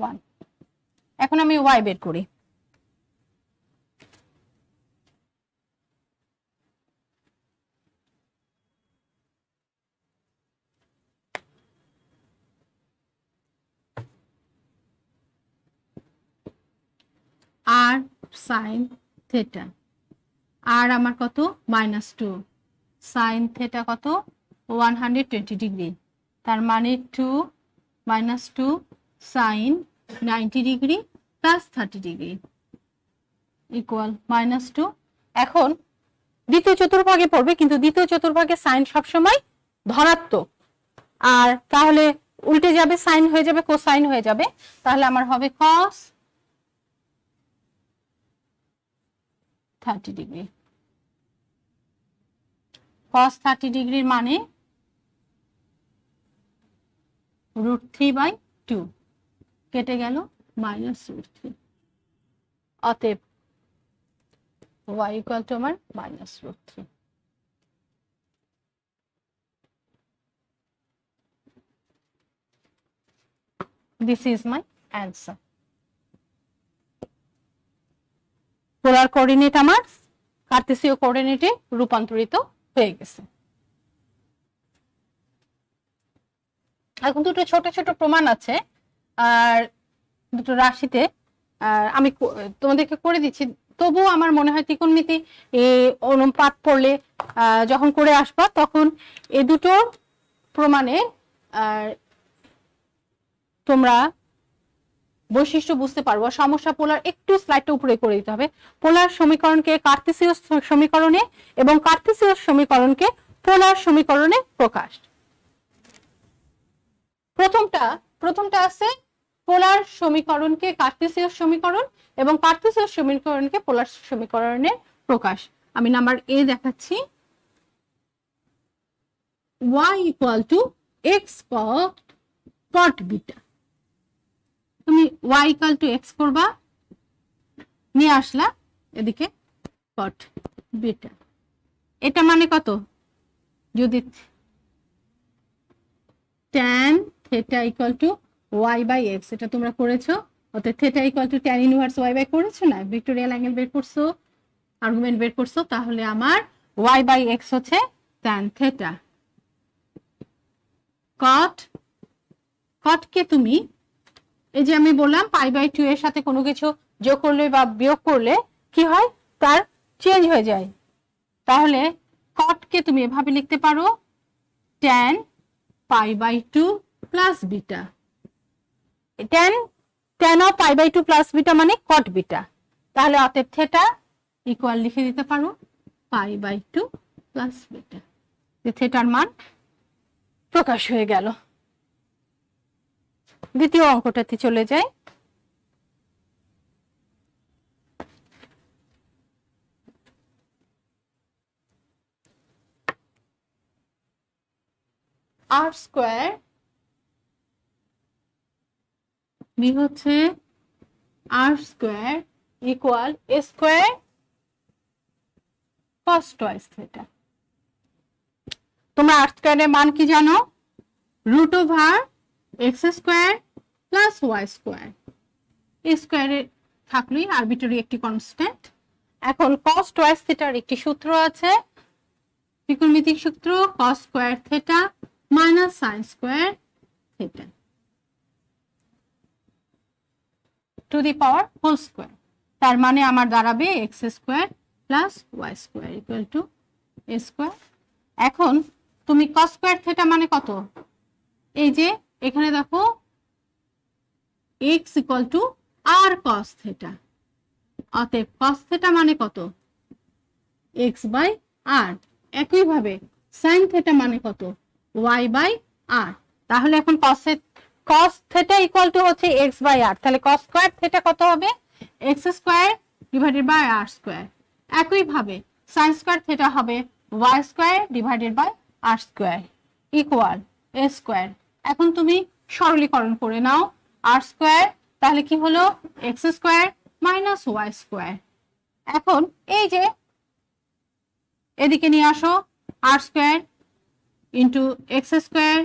1। এখন আমি y বের করি। r sin থিটা, r আমার কত -2, sin থিটা কত 120 ডিগ্রি, তার মানে 2 -2 sin 90 degree plus 30 degree equal -2। এখন দ্বিতীয় চতুর্ভাগে পড়বে, কিন্তু দ্বিতীয় চতুর্ভাগে সাইন সবসময় ধনাত্মক, আর তাহলে উল্টে যাবে সাইন হয়ে যাবে কোসাইন হয়ে যাবে। তাহলে আমার হবে cos 30 ডিগ্রি, cos 30 ডিগ্রির মানে √3/2 কেটে গেল -√3। অতএব y ইকুয়াল টু আমার -√3। This is my answer. Polar coordinate আমার কার্টেসীয় কোঅর্ডিনেটে রূপান্তরিত হয়ে গেছে। এখন দুটো ছোট ছোট প্রমাণ আছে আর দুটো রাশিতে, আমি তোমাদেরকে করে দিচ্ছি, তবুও আমার মনে হয় ত্রিকোণমিতি অনুপাত পড়লে যখন করে আসবা তখন এই দুটো প্রমাণে তোমরা বৈশিষ্ট্য বুঝতে পারবো। সমস্যা পোলার একটু স্লাইডটা উপরে করে দিতে হবে। পোলার সমীকরণকে কার্টেসীয় সমীকরণে এবং কার্টেসীয় সমীকরণকে পোলার সমীকরণে প্রকাশ। প্রথমটা আছে পোলার সমীকরণকে কার্টেসীয় সমীকরণ এবং কার্টেসীয় সমীকরণকে পোলার সমীকরণে প্রকাশ। আমি নাম্বার এ দেখাচ্ছি, y equal to x cot beta. তুমি y ইকুয়াল টু x করবা, নিয়ে আসলা এদিকে কট বিটা। এটা মানে কত? যদি tan theta equal to y by x, এটা তোমরা করেছো, অর্থাৎ theta equal to tan inverse y by করেছো না, ভিক্টোরিয়াল অ্যাঙ্গেল বের করছো, আর্গুমেন্ট বের করছো, তাহলে আমার y বাই x হচ্ছে tan থিটা। কট, কটকে তুমি এই যে আমি বললাম পাই বাই 2 এর সাথে কোনো কিছু যোগ করলে বা বিয়োগ করলে কি হয়, তার চেঞ্জ হয়ে যায়। তাহলে কটকে তুমি এভাবে লিখতে পারো tan pi by 2 plus beta. tan of pi by 2 plus beta মানে কট বিটা। তাহলে অতএব থিটা ইকুয়াল লিখে দিতে পারো পাই বাই 2 প্লাস বিটা। থিটার মান প্রকাশ হয়ে গেল। দ্বিতীয় অঙ্কটাতে চলে যাই। r স্কয়ার বি হচ্ছে r square equal a square cos twice theta. তোমরা r স্কয়ারের মান কি জানো? Root over x square plus y square. এই স্কয়ারে থাকলেই আরবিটারি একটি কনস্ট্যান্ট। এখন cos টুয়াইস থিটার একটি সূত্র আছে, ত্রিকোণমিতিক সূত্র, cos square theta minus sin square theta to the power whole square. তার মানে আমার দাঁড়াবে x square plus y square equal to a square. এখন তুমি cos স্কয়ার থিটা মানে কত? এই যে এখানে দেখো x equal to r cos theta, অতএব cos থিটা মানে কত? x by r। একইভাবে sin থিটা মানে কত? y by r। তাহলে এখন cos থিটা ইকুয়াল টু হচ্ছে x বাই r, তাহলে cos স্কয়ার থিটা কত হবে? x square divided by r square. একইভাবে sin স্কয়ার থিটা হবে y square divided by r square equal a square. এখন তুমি সরলীকরণ করে নাও r স্কয়ার, তাহলে কি হলো x square minus y square. এখন এই যে এদিকে নিয়ে আসো r square into x square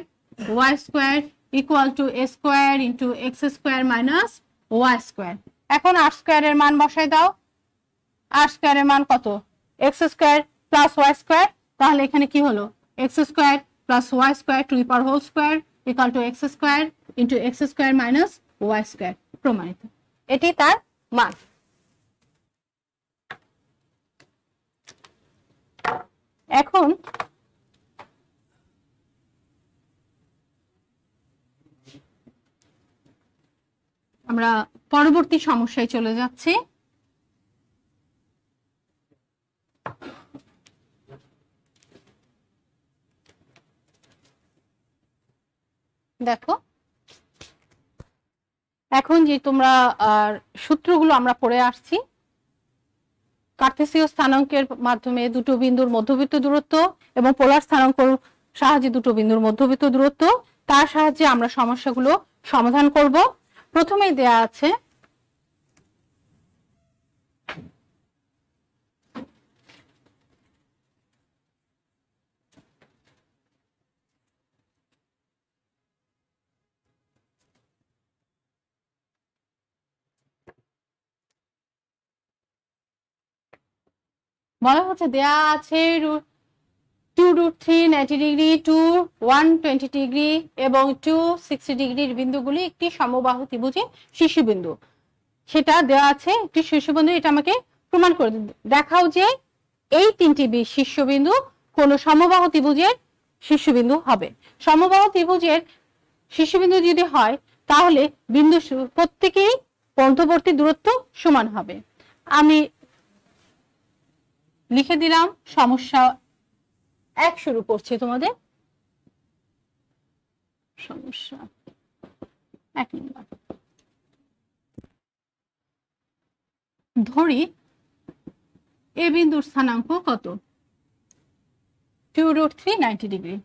y square equal to a square into x square minus y square. এখন r স্কয়ারের মান বসাই দাও। r স্কয়ারের মান কত? X square plus y square. তাহলে এখানে কি হলো? X square plus y square to the power whole square equal to x square into x square minus y square. প্রমাণিত। এটি তার মান। এখন আমরা পরবর্তী সমস্যায় চলে যাচ্ছি। দেখো এখন যে তোমরা সূত্রগুলো আমরা পড়ে আসছি, কার্তেসীয় স্থানাঙ্কের মাধ্যমে দুটো বিন্দুর মধ্যবর্তী দূরত্ব এবং পোলার স্থানাঙ্কের সাহায্যে দুটো বিন্দুর মধ্যবর্তী দূরত্ব, তার সাহায্যে আমরা সমস্যাগুলো সমাধান করব। প্রথমেই দেয়া আছে বলা হচ্ছে দেয়া আছে 2√3 90 ডিগ্রি, 2 120 ডিগ্রি এবং 2 60 ডিগ্রির বিন্দুগুলি একটি সমবাহু ত্রিভুজের শীর্ষবিন্দু। সেটা দেওয়া আছে একটি শীর্ষবিন্দু। এটা আমাকে প্রমাণ করে দেখাও যে এই তিনটি শীর্ষবিন্দু কোন সমবাহু ত্রিভুজের শীর্ষবিন্দু হবে। সমবাহু ত্রিভুজের শীর্ষবিন্দু যদি হয় তাহলে বিন্দু প্রত্যেকেই মধ্যবর্তী দূরত্ব সমান হবে। আমি লিখে দিলাম সমস্যা 1 শুরু করছি তোমাদের। সমস্যা 1 নম্বর। ধরি এ বিন্দুর স্থানাঙ্ক কত? 2√3 90 ডিগ্রি।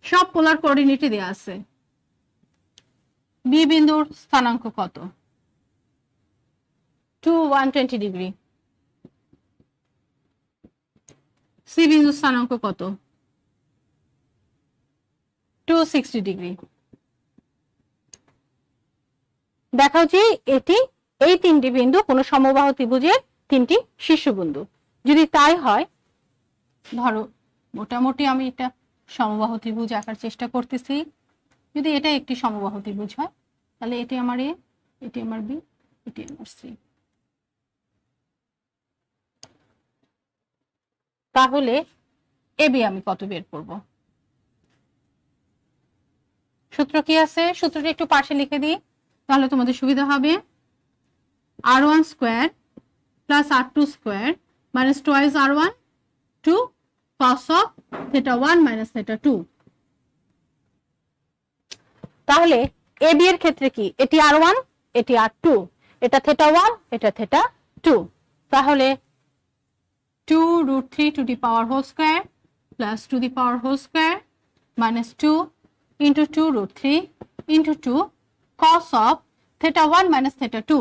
সব পোলার কোঅর্ডিনেটে দেয়া আছে। বি বিন্দুর স্থানাঙ্ক কত? 2 120 ডিগ্রি। সি বিন্দু স্থানাঙ্ক কত? 260 ডিগ্রি। দেখাও যে এটি এই তিনটি বিন্দু কোন সমবাহু ত্রিভুজের তিনটি শীর্ষবিন্দু। যদি তাই হয়, ধরো মোটামুটি আমি এটা সমবাহু ত্রিভুজ আঁকার চেষ্টা করতেছি। যদি এটা একটি সমবাহু ত্রিভুজ হয় তাহলে এটি আমার এ, এটি আমার বি, এটি আমার সি। তাহলে এ বি আমি কত বের করব? সূত্র কি আছে? সূত্রটি একটু পাশে লিখে দিই, তাহলে তোমাদের সুবিধা হবে। r1 square plus r2 square minus twice r1 2 cos of theta 1 minus theta 2। তাহলে এ বি এর ক্ষেত্রে কি? এটি r1, এটি r2, এটা theta 1, এটা theta 2। তাহলে 2 root 3 to the power whole square plus to the power whole square minus 2 into 2 root 3 into 2 cos of theta 1 minus theta 2।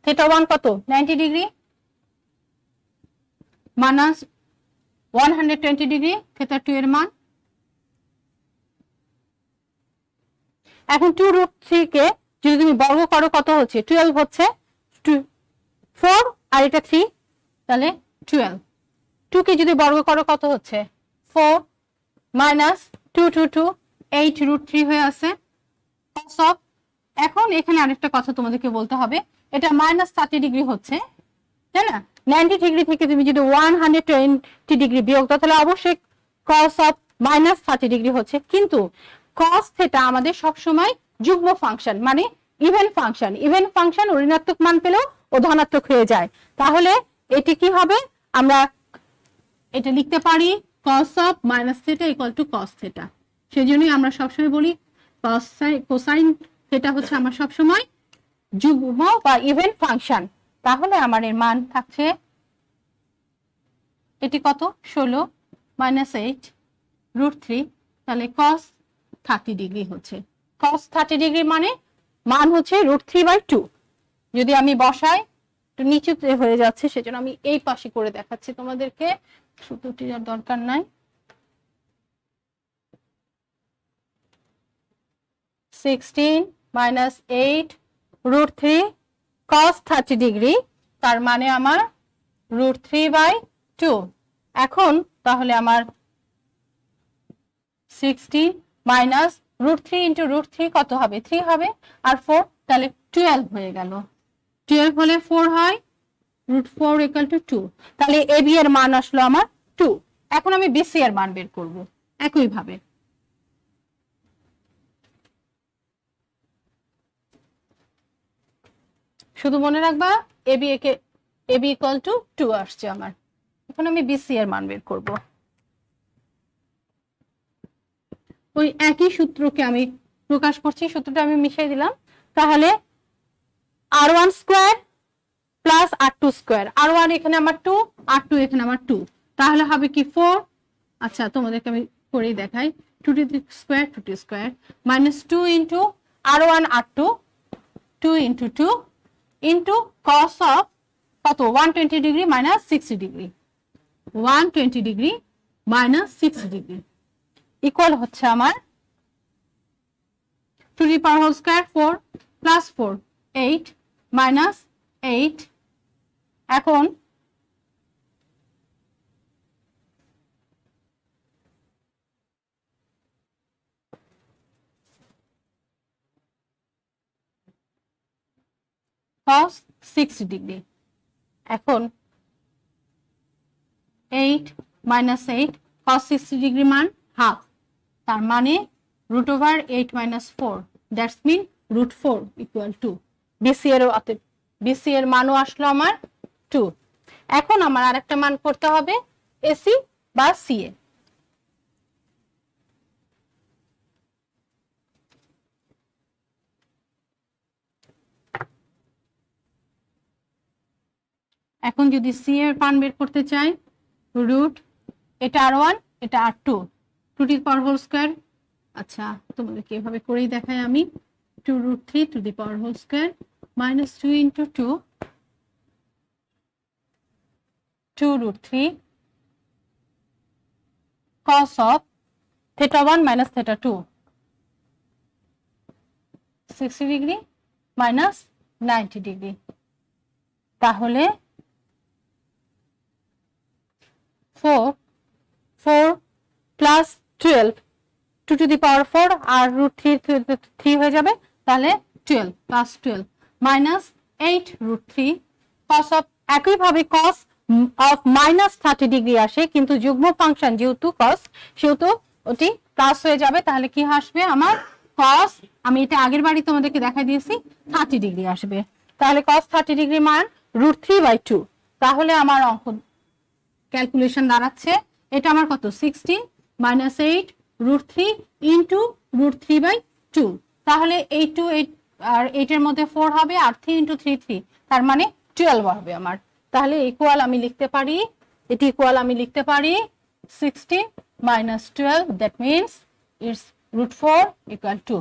theta 1 কত? 90 ডিগ্রি মাইনাস 120 ডিগ্রি theta 2 এর মান। এখন 2 root 3 কে যদি তুমি বর্গ করো কত হচ্ছে? 12 হচ্ছে। 4 আর এটা 3, তাহলে 12। 2 কে যদি বর্গ করো কত হচ্ছে? 4 মাইনাস 2 2 2 8 root 3 হয়ে আছে। cos of, এখন এখানে আরেকটা কথা তোমাদেরকে বলতে হবে, এটা মাইনাস 30 ডিগ্রি হচ্ছে, তাই না? 90 ডিগ্রি থেকে তুমি যদি 120 ডিগ্রি বিয়োগ দাও তাহলে অবশ্যই cos of মাইনাস 30 ডিগ্রি হচ্ছে। কিন্তু cos থিটা আমাদের সব সময় যুগ্ম ফাংশন, মানে ইভেন ফাংশন। ইভেন ফাংশন ঋণাত্মক মান পেলেও ও ধনাত্মক হয়ে যায়। তাহলে এটি কি হবে? আমরা এটা লিখতে পারি cos of minus theta equal two cos theta. সেজন্যই আমরা সবসময় বলি কোসাইন থিটা হচ্ছে আমার সবসময় যুগ্ম বা ইভেন ফাংশন। তাহলে আমার এর মান থাকছে, এটি কত? 16 মাইনাস 8 রুট 3, তাহলে cos 30 ডিগ্রি হচ্ছে। cos 30 ডিগ্রি মানে মান হচ্ছে রুট 3/2। যদি আমি বসাই, একটু নিচুতে হয়ে যাচ্ছে সেজন্য আমি এই পাশে করে দেখাচ্ছি তোমাদেরকে, সূত্রটির আর দরকার নাই। 16 মাইনাস 8 রুট 3 cos 30 ডিগ্রি, তার মানে আমার রুট 3/2। এখন তাহলে আমার 16 মাইনাস রুট 3 ইন্টু রুট 3 কত হবে? 3 হবে, আর 4, তাহলে 12 হয়ে গেল। 12 হলে 4 হয়, রুট 4 ইকুয়াল টু 2। তাহলে এ বি এর মান আসলো আমার 2। এখন আমি বিসি এর মান বের করব একইভাবে। শুধু মনে রাখবা এবি ইকুয়াল টু 2 আসছে আমার। এখন আমি বিসি এর মান বের করব। ওই একই সূত্রকে আমি প্রকাশ করছি, সূত্রটা আমি মিশিয়ে দিলাম। তাহলে r1 square plus r2 square, r1 এখানে আমার 2, r2 এখানে আমার 2, তাহলে হবে কি 4। আচ্ছা তোমাদেরকে আমি করেই দেখাই, 2t square 2t square minus 2 into r1 r2 2 into 2 into cos of কত? 120 degree minus 60 degree, 120 degree minus 60 degree equal হচ্ছে আমার 2 to the power whole square 4 plus 4 8 minus 8। এখন cos 60 ডিগ্রি, এখন 8 মাইনাস 8 cos 60 ডিগ্রি মান half, তার মানে root over 8 minus 4, that's mean root 4 equal to BC এর। BC এর মানও আসলো আমার 2। এখন আমার আরেকটা মান করতে হবে এসি বা সিএ। এখন যদি সি এর মান বের করতে চাই, রুট, এটা r1 এটা r2 to the power whole square. আচ্ছা তোমাদেরকে এভাবে করেই দেখাই আমি, 2 root 3 to the power whole square minus 2 into 2 2√3 cos of θ1 minus θ2 60 degree minus 90 degree. তাহলে 4 প্লাস 12 2 টু দি পাওয়ার 4 আর √3 হয়ে যাবে, তাহলে 12 প্লাস 12 মাইনাস 8√3 cos অফ, একইভাবে cos অফ মাইনাস 30 ডিগ্রি আসে, কিন্তু যুগ্ম ফাংশন যেহেতু cos সেহেতু ওটি প্লাস হয়ে যাবে। তাহলে কি আসবে আমার cos, আমি এটা আগের বারই তোমাদেরকে দেখাই দিয়েছি, 30 ডিগ্রি আসবে। তাহলে cos 30 ডিগ্রি মান √3/2। তাহলে আমার অঙ্ক ক্যালকুলেশন দাঁড়াচ্ছে এটা আমার কত 16 মাইনাস 8√3 ইন্টু √3/2। তাহলে 8 টু 8 আর 8 এর মধ্যে 4 হবে আর 3 ইন্টু 3 3, তার মানে 12 হবে আমার। তাহলে ইকুয়াল আমি লিখতে পারি, এটি ইকুয়াল আমি লিখতে পারি 16 minus 12, that means it's √4 equal to,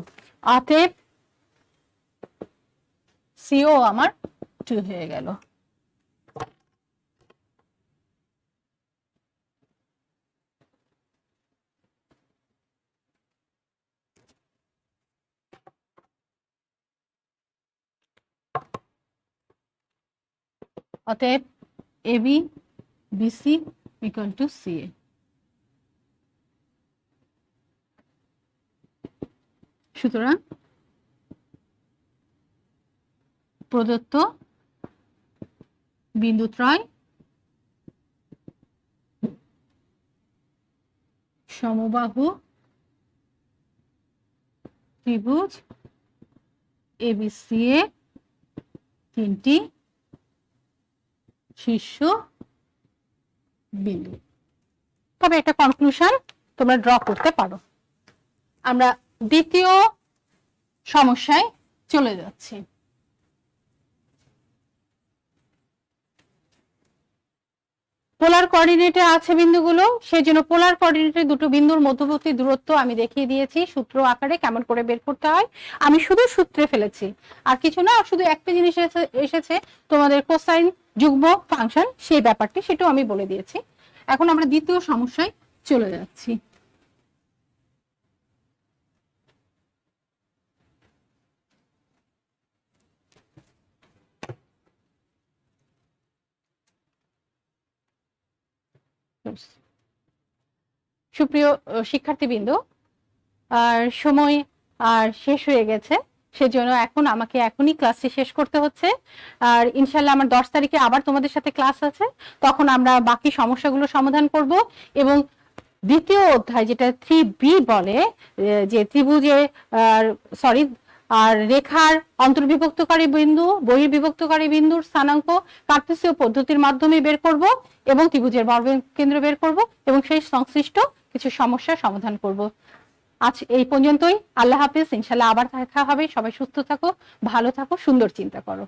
অতএব সিও আমার 2 হয়ে গেল। অতএব AB BC equal to CA. সুতরাং প্রদত্ত বিন্দুত্রয় সমবাহু ত্রিভুজ এবিসি এ তিনটি শীর্ষ বিন্দু। তবে একটা কনক্লুশন তোমরা ড্র করতে পারো। আমরা দ্বিতীয় সমস্যায় চলে যাচ্ছি। পোলার কোঅর্ডিনেটে আছে বিন্দুগুলো, সেই জন্য পোলার কোঅর্ডিনেটে দুটো বিন্দুর মধ্যবর্তী দূরত্ব আমি দেখিয়ে দিয়েছি সূত্র আকারে কেমন করে বের করতে হয়। আমি শুধু সূত্রে ফেলেছি, আর কিছু না, শুধু একটা জিনিস এসেছে তোমাদের কোসাইন যুগ্ম ফাংশন, সেই ব্যাপারটি সেটাও আমি বলে দিয়েছি। এখন আমরা দ্বিতীয় সমস্যায় চলে যাচ্ছি। সুপ্রিয় শিক্ষার্থীবৃন্দ, আর সময় আর শেষ হয়ে গেছে, সেজন্য এখন আমাকে এখনই ক্লাসটি শেষ করতে হচ্ছে। আর ইনশাল্লাহ আমার 10 তারিখে আবার তোমাদের সাথে ক্লাস আছে, তখন আমরা বাকি সমস্যাগুলো সমাধান করব। এবং দ্বিতীয় অধ্যায় যেটা 3B বলে, যে ত্রিভুজে আর রেখার অন্তর্বিভক্তকারী বিন্দু বহির্বিভক্তকারী বিন্দুর স্থানাঙ্ক কার্তেসীয় পদ্ধতির মাধ্যমে বের করব এবং ত্রিভুজের বর্গকেন্দ্র বের করব এবং সেই সংশ্লিষ্ট কিছু সমস্যার সমাধান করব। আজ এই পর্যন্তই। আল্লাহ হাফেজ। ইনশাল্লাহ আবার দেখা হবে। সবাই সুস্থ থাকো, ভালো থাকো, সুন্দর চিন্তা করো।